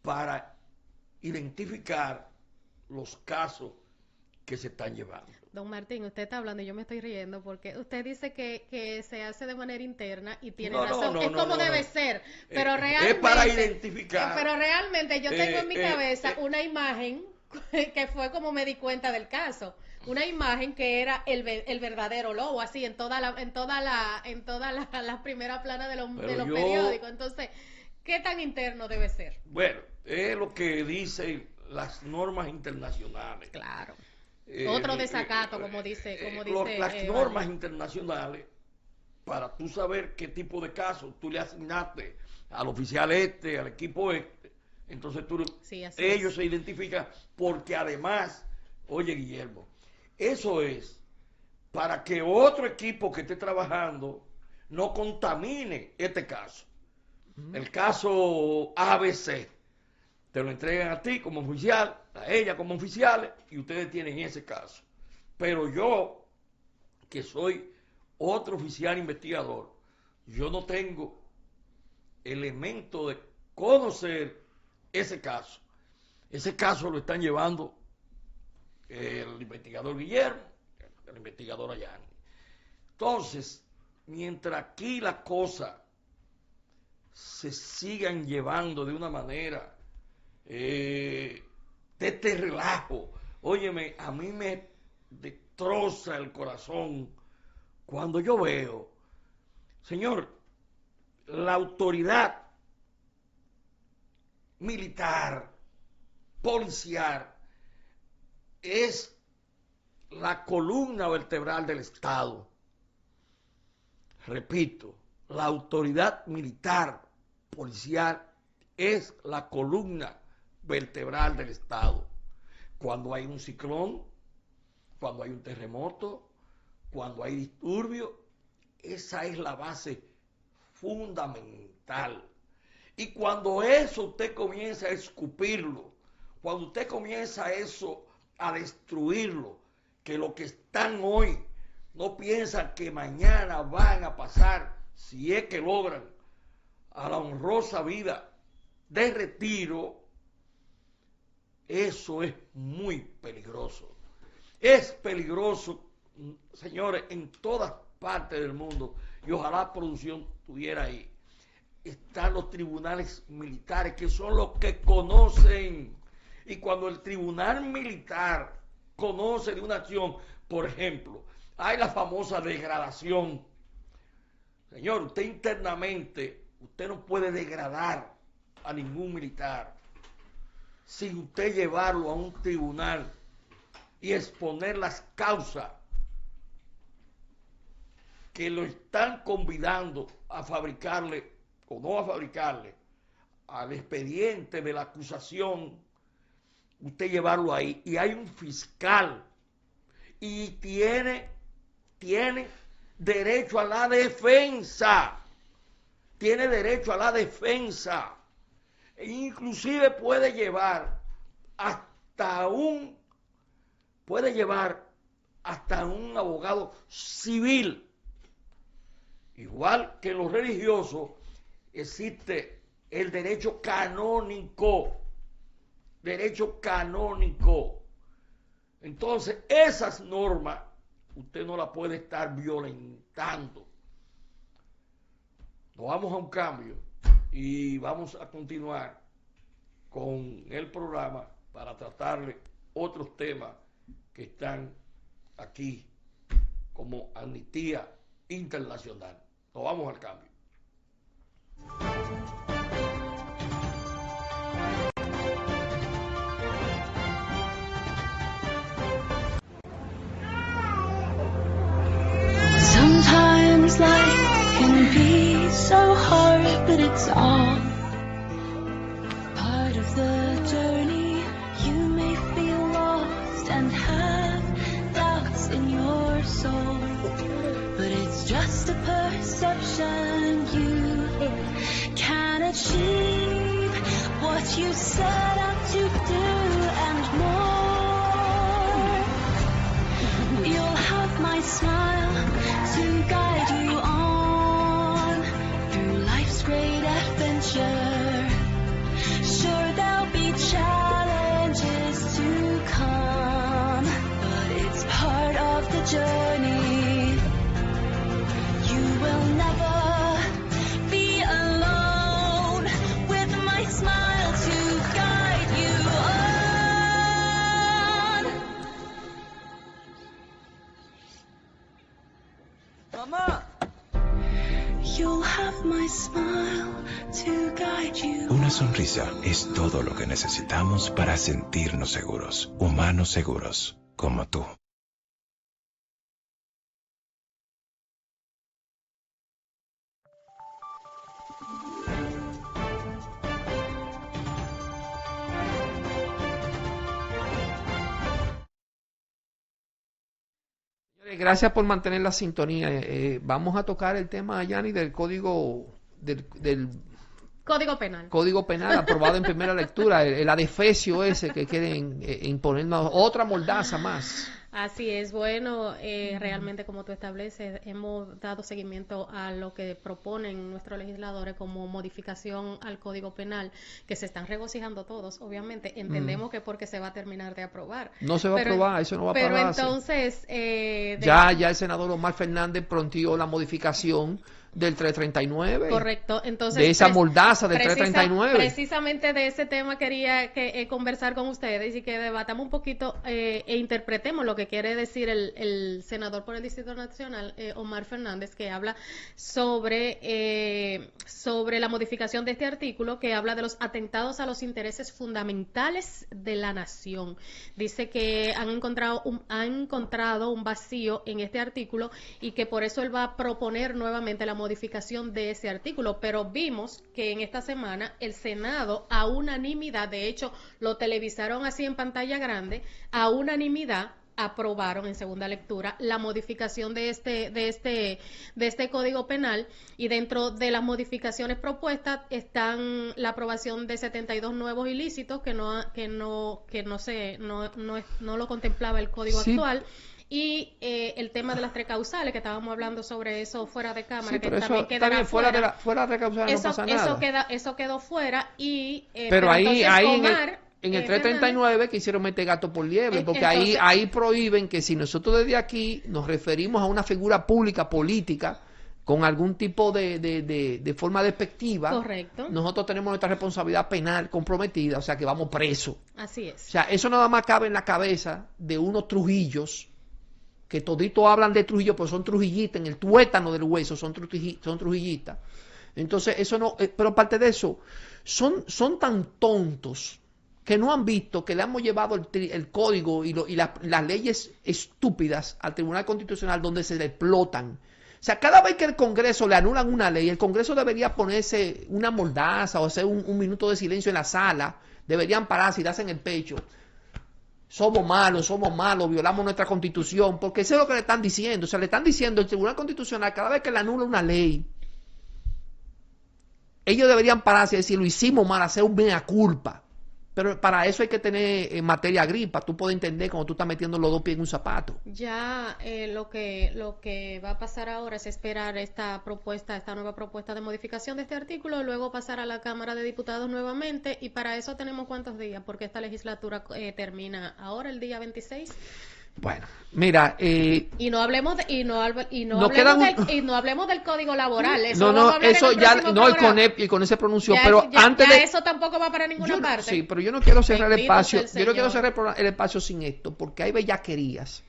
[SPEAKER 1] para identificar los casos que se están llevando.
[SPEAKER 2] Don Martín, usted está hablando y yo me estoy riendo porque usted dice que se hace de manera interna y tiene razón. Es como debe ser, pero realmente...
[SPEAKER 1] Es para identificar.
[SPEAKER 2] Pero realmente yo tengo en mi cabeza
[SPEAKER 1] eh,
[SPEAKER 2] una imagen que fue como me di cuenta del caso. Una imagen que era el verdadero lobo, así en toda la primera plana de los periódicos. Entonces, ¿qué tan interno debe ser?
[SPEAKER 1] Bueno, es lo que dicen las normas internacionales.
[SPEAKER 2] Claro. Otro desacato, como dice
[SPEAKER 1] las normas internacionales, para tú saber qué tipo de caso tú le asignaste al oficial al equipo entonces ellos se identifican, porque además, oye, Guillermo, eso es para que otro equipo que esté trabajando no contamine este caso. El caso ABC. Te lo entregan a ti como oficial, a ella como oficiales, y ustedes tienen ese caso. Pero yo, que soy otro oficial investigador, yo no tengo elemento de conocer ese caso. Ese caso lo están llevando el investigador Guillermo, el investigador Ayani. Entonces, mientras aquí las cosas se sigan llevando de una manera de este relajo, óyeme, a mí me destroza el corazón cuando yo veo, señor, la autoridad militar, policial, es la columna vertebral del Estado. Repito, la autoridad militar, policial, es la columna vertebral del Estado. Cuando hay un ciclón, cuando hay un terremoto, cuando hay disturbio, esa es la base fundamental. Y cuando eso usted comienza a escupirlo, cuando usted comienza eso a destruirlo, que lo que están hoy no piensan que mañana van a pasar, si es que logran, a la honrosa vida de retiro, eso es muy peligroso. Es peligroso, señores, en todas partes del mundo, y ojalá la producción estuviera ahí. Están los tribunales militares, que son los que conocen. Y cuando el tribunal militar conoce de una acción, por ejemplo, hay la famosa degradación. Señor, usted internamente, usted no puede degradar a ningún militar sin usted llevarlo a un tribunal y exponer las causas que lo están convidando a fabricarle o no a fabricarle al expediente de la acusación, usted llevarlo ahí, y hay un fiscal y tiene derecho a la defensa, tiene derecho a la defensa, e inclusive puede llevar hasta un abogado civil. Igual que en los religiosos existe el derecho canónico. Entonces, esas normas usted no las puede estar violentando. Nos vamos a un cambio y vamos a continuar con el programa para tratarle otros temas que están aquí como Amnistía Internacional. Nos vamos al cambio.
[SPEAKER 5] Sometimes life can be so hard, but it's all part of the journey. You may feel lost and have doubts in your soul, but it's just a perception. You can achieve what you set out to do and more. You'll have my smile to guide you on through life's great adventure. Sure, there'll be challenges to come, but it's part of the journey. You will never be alone with my smile to guide you on.
[SPEAKER 4] Mamá.
[SPEAKER 5] You'll have my smile to guide you.
[SPEAKER 6] Una sonrisa es todo lo que necesitamos para sentirnos seguros, humanos seguros, como tú.
[SPEAKER 3] Gracias por mantener la sintonía. Vamos a tocar el tema, Yanni, del código del
[SPEAKER 2] Código Penal.
[SPEAKER 3] Código Penal aprobado en primera lectura, el adefesio ese que quieren imponernos otra mordaza más.
[SPEAKER 2] Así es, bueno, realmente como tú estableces, hemos dado seguimiento a lo que proponen nuestros legisladores como modificación al Código Penal, que se están regocijando todos, obviamente, entendemos que porque se va a terminar de aprobar.
[SPEAKER 3] No se va a aprobar, eso no va a
[SPEAKER 2] Pero
[SPEAKER 3] aprobarse.
[SPEAKER 2] entonces...
[SPEAKER 3] Ya el senador Omar Fernández prontió la modificación del 339.
[SPEAKER 2] Correcto, entonces...
[SPEAKER 3] De esa mordaza del 339.
[SPEAKER 2] Precisamente de ese tema quería conversar con ustedes y que debatamos un poquito e interpretemos lo que quiere decir el senador por el Distrito Nacional, Omar Fernández, que habla sobre la modificación de este artículo, que habla de los atentados a los intereses fundamentales de la nación. Dice que han encontrado un vacío en este artículo y que por eso él va a proponer nuevamente la modificación de ese artículo, pero vimos que en esta semana el Senado a unanimidad, de hecho lo televisaron así en pantalla grande, a unanimidad aprobaron en segunda lectura la modificación de este Código Penal, y dentro de las modificaciones propuestas están la aprobación de 72 nuevos ilícitos que no lo contemplaba el Código actual. Y el tema de las 3 causales, que estábamos hablando sobre eso fuera de cámara,
[SPEAKER 3] Sí,
[SPEAKER 2] que
[SPEAKER 3] pero
[SPEAKER 2] también
[SPEAKER 3] eso
[SPEAKER 2] queda
[SPEAKER 3] también
[SPEAKER 2] fuera.
[SPEAKER 3] Fuera de causales no pasa nada.
[SPEAKER 2] Eso quedó fuera y...
[SPEAKER 3] pero ahí
[SPEAKER 2] Omar,
[SPEAKER 3] en el 339 quisieron meter gato por liebre, porque
[SPEAKER 2] entonces,
[SPEAKER 3] ahí prohíben que si nosotros desde aquí nos referimos a una figura pública, política, con algún tipo de forma despectiva,
[SPEAKER 2] correcto,
[SPEAKER 3] nosotros tenemos nuestra responsabilidad penal comprometida, o sea que vamos presos.
[SPEAKER 2] así
[SPEAKER 3] O
[SPEAKER 2] es.
[SPEAKER 3] sea, eso nada más cabe en la cabeza de unos trujillos, que toditos hablan de Trujillo, pero son trujillitas, en el tuétano del hueso son trujillitas. Entonces, eso no, pero aparte de eso, son tan tontos que no han visto que le hemos llevado el código y las leyes estúpidas al Tribunal Constitucional, donde se le explotan. O sea, cada vez que el Congreso le anulan una ley, el Congreso debería ponerse una mordaza o hacer un minuto de silencio en la sala, deberían pararse y darse en el pecho. Somos malos, violamos nuestra Constitución, porque eso es lo que le están diciendo. O sea, le están diciendo al Tribunal Constitucional, cada vez que le anula una ley, ellos deberían pararse y decir, lo hicimos mal, hacer un mea culpa. Pero para eso hay que tener materia gris, para tú poder entender cuando tú estás metiendo los dos pies en un zapato.
[SPEAKER 2] Ya lo que va a pasar ahora es esperar esta nueva propuesta de modificación de este artículo, y luego pasar a la Cámara de Diputados nuevamente, y para eso tenemos ¿cuántos días? Porque esta legislatura termina ahora el día 26.
[SPEAKER 3] Bueno, mira,
[SPEAKER 2] y no hablemos del código laboral. Eso
[SPEAKER 3] con ese pronunció,
[SPEAKER 2] eso tampoco va para ninguna parte.
[SPEAKER 3] Sí, pero yo no quiero cerrar el espacio.
[SPEAKER 2] Bendito sea
[SPEAKER 3] Yo
[SPEAKER 2] el
[SPEAKER 3] no quiero
[SPEAKER 2] Señor.
[SPEAKER 3] cerrar el espacio sin esto, porque hay bellaquerías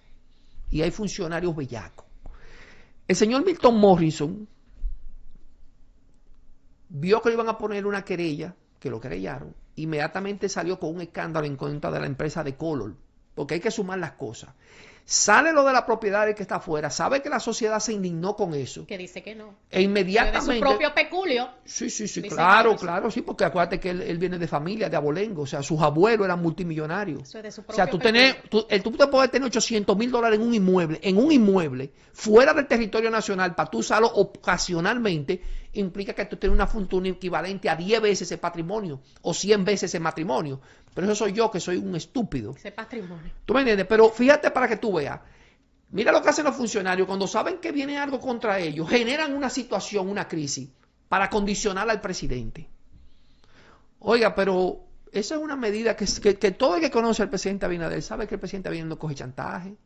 [SPEAKER 3] y hay funcionarios bellacos. El señor Milton Morrison vio que le iban a poner una querella, que lo querellaron, inmediatamente salió con un escándalo en contra de la empresa de Color, porque hay que sumar las cosas. Sale lo de la propiedad del que está afuera, sabe que la sociedad se indignó con eso.
[SPEAKER 2] Que dice que no.
[SPEAKER 3] E inmediatamente...
[SPEAKER 2] De su propio peculio.
[SPEAKER 3] Sí,
[SPEAKER 2] Dice
[SPEAKER 3] claro,
[SPEAKER 2] que
[SPEAKER 3] sí, porque acuérdate que él viene de familia, de abolengo, o sea, sus abuelos eran multimillonarios.
[SPEAKER 2] Eso es de su
[SPEAKER 3] O sea,
[SPEAKER 2] propio
[SPEAKER 3] tú te puedes tener $800,000 en un inmueble, fuera del territorio nacional, para tú usarlo ocasionalmente, implica que tú tienes una fortuna equivalente a 10 veces ese patrimonio, o 100 veces ese matrimonio. Pero eso soy yo, que soy un estúpido.
[SPEAKER 2] ese patrimonio.
[SPEAKER 3] ¿Tú me entiendes? Pero fíjate para que tú veas. Mira lo que hacen los funcionarios cuando saben que viene algo contra ellos. Generan una situación, una crisis, para condicionar al presidente. Oiga, pero esa es una medida que todo el que conoce al presidente Abinader sabe que el presidente Abinader no coge chantaje.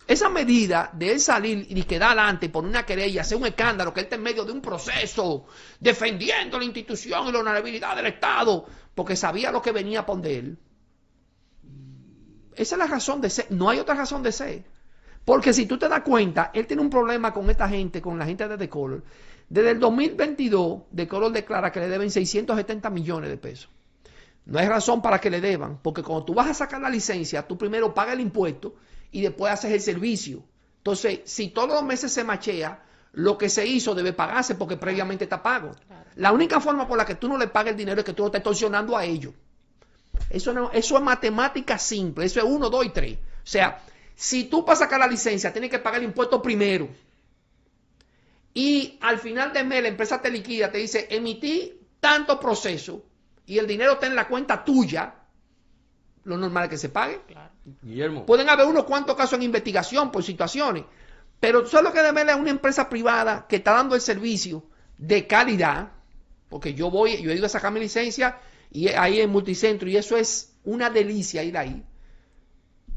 [SPEAKER 3] Esa medida de él salir y quedar adelante por una querella, hacer un escándalo, que él está en medio de un proceso defendiendo la institución y la honorabilidad del Estado, porque sabía lo que venía por de él. Esa es la razón de ser. No hay otra razón de ser. Porque si tú te das cuenta, él tiene un problema con esta gente, con la gente de The Color. Desde el 2022, The Color declara que le deben 670 millones de pesos. No hay razón para que le deban, porque cuando tú vas a sacar la licencia, tú primero pagas el impuesto y después haces el servicio. Entonces, si todos los meses se machea, lo que se hizo debe pagarse porque previamente está pago.
[SPEAKER 2] Claro.
[SPEAKER 3] La única forma por la que tú no le pagues el dinero es que tú lo estés extorsionando a ellos. Eso es matemática simple, eso es 1, 2 y 3. O sea, si tú para sacar la licencia tienes que pagar el impuesto primero y al final del mes la empresa te liquida, te dice, emití tanto proceso y el dinero está en la cuenta tuya, lo normal es que se pague.
[SPEAKER 2] Claro.
[SPEAKER 1] Guillermo,
[SPEAKER 3] Pueden haber unos cuantos casos en investigación por situaciones, pero solo que debe haber una empresa privada que está dando el servicio de calidad, porque yo he ido a sacar mi licencia y ahí en Multicentro y eso es una delicia ir ahí.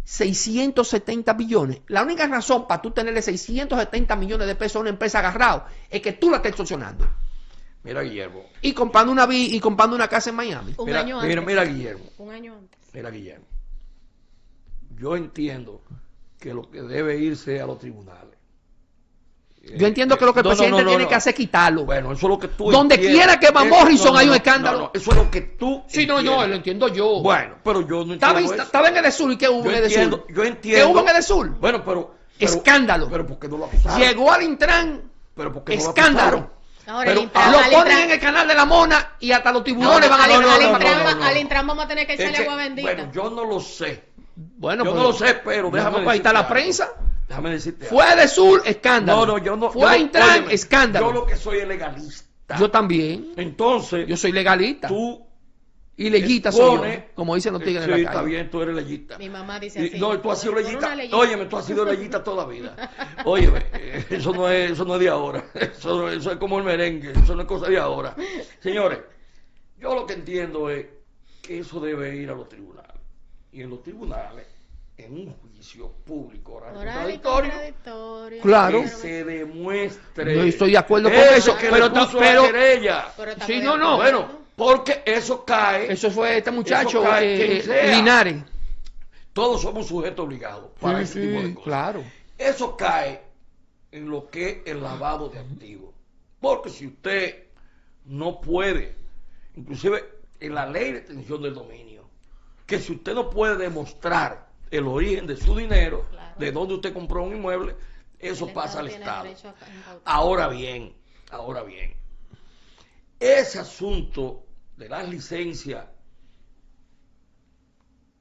[SPEAKER 3] 670 billones. La única razón para tú tenerle 670 millones de pesos a una empresa agarrado es que tú la estés extorsionando.
[SPEAKER 1] mira, Guillermo.
[SPEAKER 3] Y comprando una casa en Miami.
[SPEAKER 2] Un
[SPEAKER 1] Mira,
[SPEAKER 2] año
[SPEAKER 1] mira,
[SPEAKER 2] antes.
[SPEAKER 1] mira, Guillermo.
[SPEAKER 2] Un año antes.
[SPEAKER 1] Mira, Guillermo. Yo entiendo que lo que debe irse a los tribunales.
[SPEAKER 3] Yo entiendo que lo que el
[SPEAKER 1] No, no,
[SPEAKER 3] presidente
[SPEAKER 1] no,
[SPEAKER 3] tiene
[SPEAKER 1] no.
[SPEAKER 3] que hacer es quitarlo.
[SPEAKER 1] Bueno, eso es lo que tú
[SPEAKER 3] Donde
[SPEAKER 1] entiendes.
[SPEAKER 3] quiera que va
[SPEAKER 1] Eso-
[SPEAKER 3] Morrison hay un escándalo.
[SPEAKER 1] no, eso es lo que tú
[SPEAKER 3] Sí, no,
[SPEAKER 1] entiendes.
[SPEAKER 3] lo entiendo yo.
[SPEAKER 1] Bueno, pero yo no
[SPEAKER 3] Estaba
[SPEAKER 1] entiendo eso.
[SPEAKER 3] estaba en Edesur y ¿qué hubo
[SPEAKER 1] Yo
[SPEAKER 3] en
[SPEAKER 1] entiendo,
[SPEAKER 3] Edesur?
[SPEAKER 1] yo entiendo.
[SPEAKER 3] ¿Qué hubo en Edesur?
[SPEAKER 1] Bueno, pero
[SPEAKER 3] Escándalo.
[SPEAKER 1] Pero ¿por qué no lo acusaron?
[SPEAKER 3] Llegó al Intran,
[SPEAKER 1] Pero ¿por qué no lo
[SPEAKER 3] escándalo.
[SPEAKER 1] acusaron?
[SPEAKER 2] Ahora
[SPEAKER 1] Pero-
[SPEAKER 2] el Intran,
[SPEAKER 3] Lo
[SPEAKER 2] al
[SPEAKER 3] ponen
[SPEAKER 2] Intran-
[SPEAKER 3] en el canal de la Mona y hasta los
[SPEAKER 2] No,
[SPEAKER 3] tiburones van a
[SPEAKER 2] al,
[SPEAKER 3] llegar.
[SPEAKER 2] al
[SPEAKER 1] no,
[SPEAKER 2] Intran,
[SPEAKER 1] no, no.
[SPEAKER 2] al Intran vamos a tener que
[SPEAKER 1] Es
[SPEAKER 2] echarle
[SPEAKER 1] que,
[SPEAKER 2] agua bendita.
[SPEAKER 1] bueno, yo no lo sé.
[SPEAKER 3] Bueno,
[SPEAKER 1] Yo
[SPEAKER 3] pero-
[SPEAKER 1] no lo sé, pero déjame
[SPEAKER 3] pues ahí está la
[SPEAKER 1] decirte
[SPEAKER 3] prensa.
[SPEAKER 1] algo. Déjame decirte
[SPEAKER 3] Fue
[SPEAKER 1] algo.
[SPEAKER 3] de Sur, escándalo.
[SPEAKER 1] No, yo no.
[SPEAKER 3] Fue
[SPEAKER 1] yo
[SPEAKER 3] a
[SPEAKER 1] no-
[SPEAKER 3] Intran,
[SPEAKER 1] óyeme,
[SPEAKER 3] escándalo.
[SPEAKER 1] Yo lo que soy es legalista.
[SPEAKER 3] Yo también.
[SPEAKER 1] Entonces,
[SPEAKER 3] Yo soy legalista.
[SPEAKER 1] tú
[SPEAKER 3] Y leyista soy
[SPEAKER 1] expones-
[SPEAKER 3] yo, como dicen los tigres
[SPEAKER 1] Sí,
[SPEAKER 3] en la
[SPEAKER 1] está
[SPEAKER 3] calle.
[SPEAKER 1] bien, tú eres leyista.
[SPEAKER 2] Mi mamá dice así.
[SPEAKER 1] No, tú has sido
[SPEAKER 2] por
[SPEAKER 1] leyista.
[SPEAKER 2] una leyita.
[SPEAKER 1] Óyeme, tú has sido leyista toda la vida. Óyeme, eso no es de ahora. Eso es como el merengue. Eso no es cosa de ahora. Señores, yo lo que entiendo es que eso debe ir a los tribunales. Y en los tribunales, en un juicio público oral y
[SPEAKER 2] Oral y
[SPEAKER 1] contradictorio,
[SPEAKER 2] contradictorio.
[SPEAKER 3] Claro.
[SPEAKER 1] que se demuestre.
[SPEAKER 3] Yo estoy de acuerdo con
[SPEAKER 1] ese
[SPEAKER 3] eso,
[SPEAKER 1] que
[SPEAKER 3] pero-
[SPEAKER 1] le puso
[SPEAKER 3] pero-
[SPEAKER 1] la querella.
[SPEAKER 2] Pero
[SPEAKER 3] Sí,
[SPEAKER 2] estamos
[SPEAKER 3] no,
[SPEAKER 2] de
[SPEAKER 3] no.
[SPEAKER 2] acuerdo.
[SPEAKER 1] Bueno, porque eso cae.
[SPEAKER 3] Eso fue este muchacho,
[SPEAKER 1] Eso cae quien sea.
[SPEAKER 3] Linares.
[SPEAKER 1] Todos somos sujetos obligados para ese tipo de cosas.
[SPEAKER 3] claro.
[SPEAKER 1] Eso cae en lo que es el lavado de activos. Porque si usted no puede, inclusive en la ley de extinción del dominio, que si usted no puede demostrar el origen de su dinero,
[SPEAKER 2] Claro.
[SPEAKER 1] de dónde usted compró un inmueble, eso
[SPEAKER 2] El
[SPEAKER 1] pasa al
[SPEAKER 2] tiene
[SPEAKER 1] Estado.
[SPEAKER 2] derecho a incautar.
[SPEAKER 1] Ahora bien, ese asunto de las licencias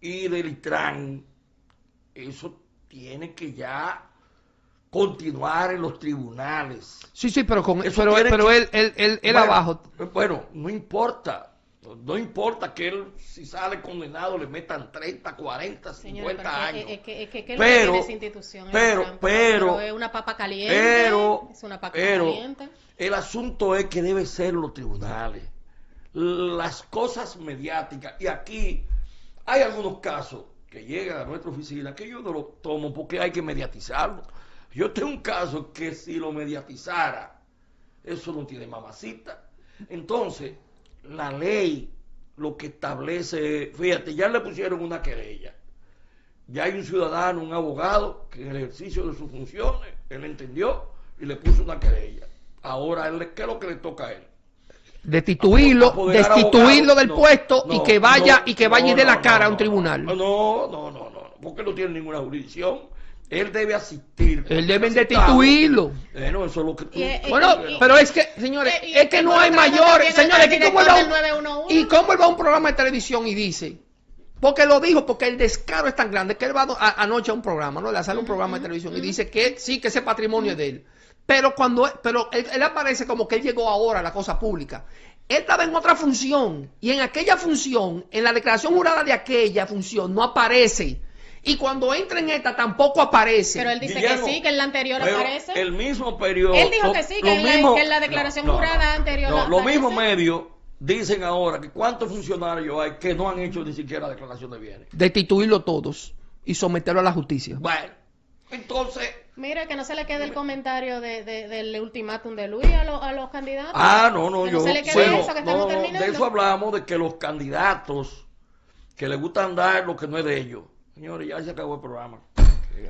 [SPEAKER 1] y del ITRAN, eso tiene que ya continuar en los tribunales.
[SPEAKER 3] Sí, pero con
[SPEAKER 1] Eso
[SPEAKER 3] pero,
[SPEAKER 1] tiene
[SPEAKER 3] pero
[SPEAKER 1] que-
[SPEAKER 3] él
[SPEAKER 1] Bueno,
[SPEAKER 3] abajo.
[SPEAKER 1] Bueno, no importa que él, si sale condenado, le metan 30, 40,
[SPEAKER 2] Señores,
[SPEAKER 1] 50
[SPEAKER 2] pero
[SPEAKER 1] años.
[SPEAKER 2] ¿qué es lo que
[SPEAKER 1] Pero-
[SPEAKER 2] tiene esa institución?
[SPEAKER 1] pero-
[SPEAKER 2] El Intran?
[SPEAKER 1] pero-
[SPEAKER 2] es una papa caliente.
[SPEAKER 1] Pero,
[SPEAKER 2] es una papa
[SPEAKER 1] pero,
[SPEAKER 2] caliente.
[SPEAKER 1] el asunto es que debe ser los tribunales. Las cosas mediáticas. Y aquí hay algunos casos que llegan a nuestra oficina que yo no lo tomo porque hay que mediatizarlo. Yo tengo un caso que si lo mediatizara, eso no tiene mamacita. Entonces, la ley lo que establece, fíjate, ya le pusieron una querella. Ya hay un ciudadano, un abogado, que en el ejercicio de sus funciones, él entendió y le puso una querella. Ahora, ¿qué es lo que le toca a él?
[SPEAKER 3] Destituirlo
[SPEAKER 1] Apoderar
[SPEAKER 3] destituirlo
[SPEAKER 1] abogado.
[SPEAKER 3] del puesto y que vaya y de la cara a un
[SPEAKER 1] no,
[SPEAKER 3] tribunal.
[SPEAKER 1] No, porque no tiene ninguna jurisdicción. Él debe asistir.
[SPEAKER 3] Él deben
[SPEAKER 1] Citado.
[SPEAKER 3] destituirlo.
[SPEAKER 1] Bueno, eso es lo que tú...
[SPEAKER 3] Bueno, pero es que, señores, es que no hay
[SPEAKER 2] por otra parte
[SPEAKER 3] mayores.
[SPEAKER 2] tiene
[SPEAKER 3] Señores,
[SPEAKER 2] el
[SPEAKER 3] que cómo él
[SPEAKER 2] director
[SPEAKER 3] va
[SPEAKER 2] del
[SPEAKER 3] a
[SPEAKER 2] 911.
[SPEAKER 3] y cómo él va a un programa de televisión y dice, porque lo dijo, porque el descaro es tan grande que él va anoche a un programa, ¿no? Le sale un programa de televisión y dice que sí, que ese patrimonio es de él. Pero él aparece como que él llegó ahora a la cosa pública. Él estaba en otra función y en aquella función, en la declaración jurada de aquella función, no aparece. Y cuando entra en esta tampoco aparece.
[SPEAKER 2] Pero él dice
[SPEAKER 1] Guillermo,
[SPEAKER 2] que sí, que en la anterior
[SPEAKER 1] pero
[SPEAKER 2] aparece.
[SPEAKER 1] el mismo periodo...
[SPEAKER 2] Él dijo que sí, que en la declaración jurada anterior
[SPEAKER 1] No, los
[SPEAKER 2] aparece.
[SPEAKER 1] mismos medios dicen ahora que cuántos funcionarios hay que no han hecho ni siquiera declaración de bienes.
[SPEAKER 3] Destituirlo todos y someterlo a la justicia.
[SPEAKER 1] Bueno, entonces...
[SPEAKER 2] Mire, que no se le quede el comentario del ultimátum de Luis a los candidatos.
[SPEAKER 1] No,
[SPEAKER 2] Que
[SPEAKER 1] yo...
[SPEAKER 2] no se le quede
[SPEAKER 1] bueno,
[SPEAKER 2] eso que estamos terminando.
[SPEAKER 1] de eso hablamos, de que los candidatos que les gusta andar lo que no es de ellos. Señores, ya se acabó el programa.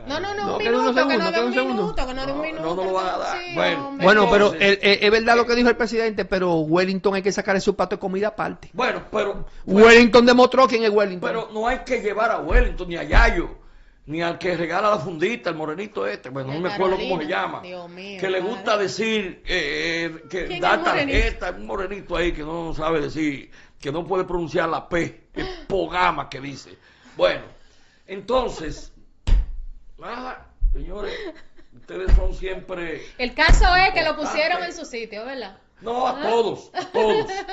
[SPEAKER 2] No,
[SPEAKER 3] No,
[SPEAKER 2] un
[SPEAKER 3] queda unos
[SPEAKER 2] minuto, que
[SPEAKER 3] segundos,
[SPEAKER 2] no de
[SPEAKER 3] queda
[SPEAKER 2] un
[SPEAKER 3] un segundo.
[SPEAKER 2] minuto, que no de un minuto.
[SPEAKER 1] no lo van a dar.
[SPEAKER 2] Sí,
[SPEAKER 1] Bueno.
[SPEAKER 2] hombre.
[SPEAKER 3] Bueno, pero
[SPEAKER 1] Entonces-
[SPEAKER 3] es verdad lo que dijo el presidente, pero Wellington hay que sacarle su plato de comida aparte.
[SPEAKER 1] Bueno, pero...
[SPEAKER 3] Wellington demostró quién es Wellington.
[SPEAKER 1] Pero no hay que llevar a Wellington, ni a Yayo, ni al que regala la fundita, el morenito este, bueno, no
[SPEAKER 2] El
[SPEAKER 1] me acuerdo cómo se
[SPEAKER 2] Carolina.
[SPEAKER 1] llama,
[SPEAKER 2] Dios mío,
[SPEAKER 1] que le
[SPEAKER 2] padre.
[SPEAKER 1] gusta decir, que
[SPEAKER 2] ¿Quién
[SPEAKER 1] da
[SPEAKER 2] es morenito?
[SPEAKER 1] tarjeta, un morenito ahí que no sabe decir, que no puede pronunciar la P, es Pogama que dice. Bueno, entonces, nada, señores, ustedes son siempre...
[SPEAKER 2] El caso es que lo pusieron en su sitio, ¿verdad?
[SPEAKER 1] No, a todos,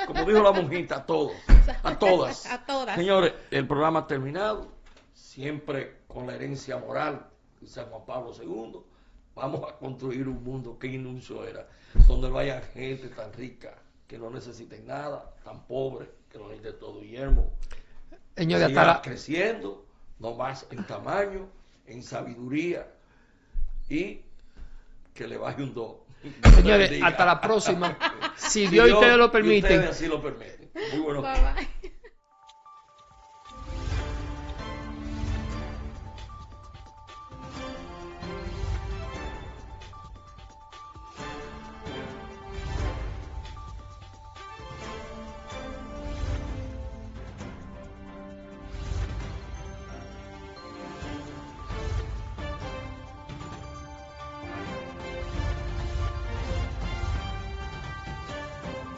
[SPEAKER 1] como dijo la monjita, a todos, a todas.
[SPEAKER 2] A todas.
[SPEAKER 1] Señores, el programa ha terminado, siempre con la herencia moral de San Juan Pablo II. Vamos a construir un mundo que inuncio era, donde no haya gente tan rica que no necesiten nada, tan pobre que no necesite todo. Guillermo,
[SPEAKER 3] Señores,
[SPEAKER 1] siga creciendo, no más en tamaño, en sabiduría, y que le baje un 2.
[SPEAKER 3] señores, hasta la próxima. Si Dios y ustedes lo permiten.
[SPEAKER 1] Ustedes así lo permiten. Muy buenos
[SPEAKER 2] Bye,
[SPEAKER 1] días.
[SPEAKER 2] bye.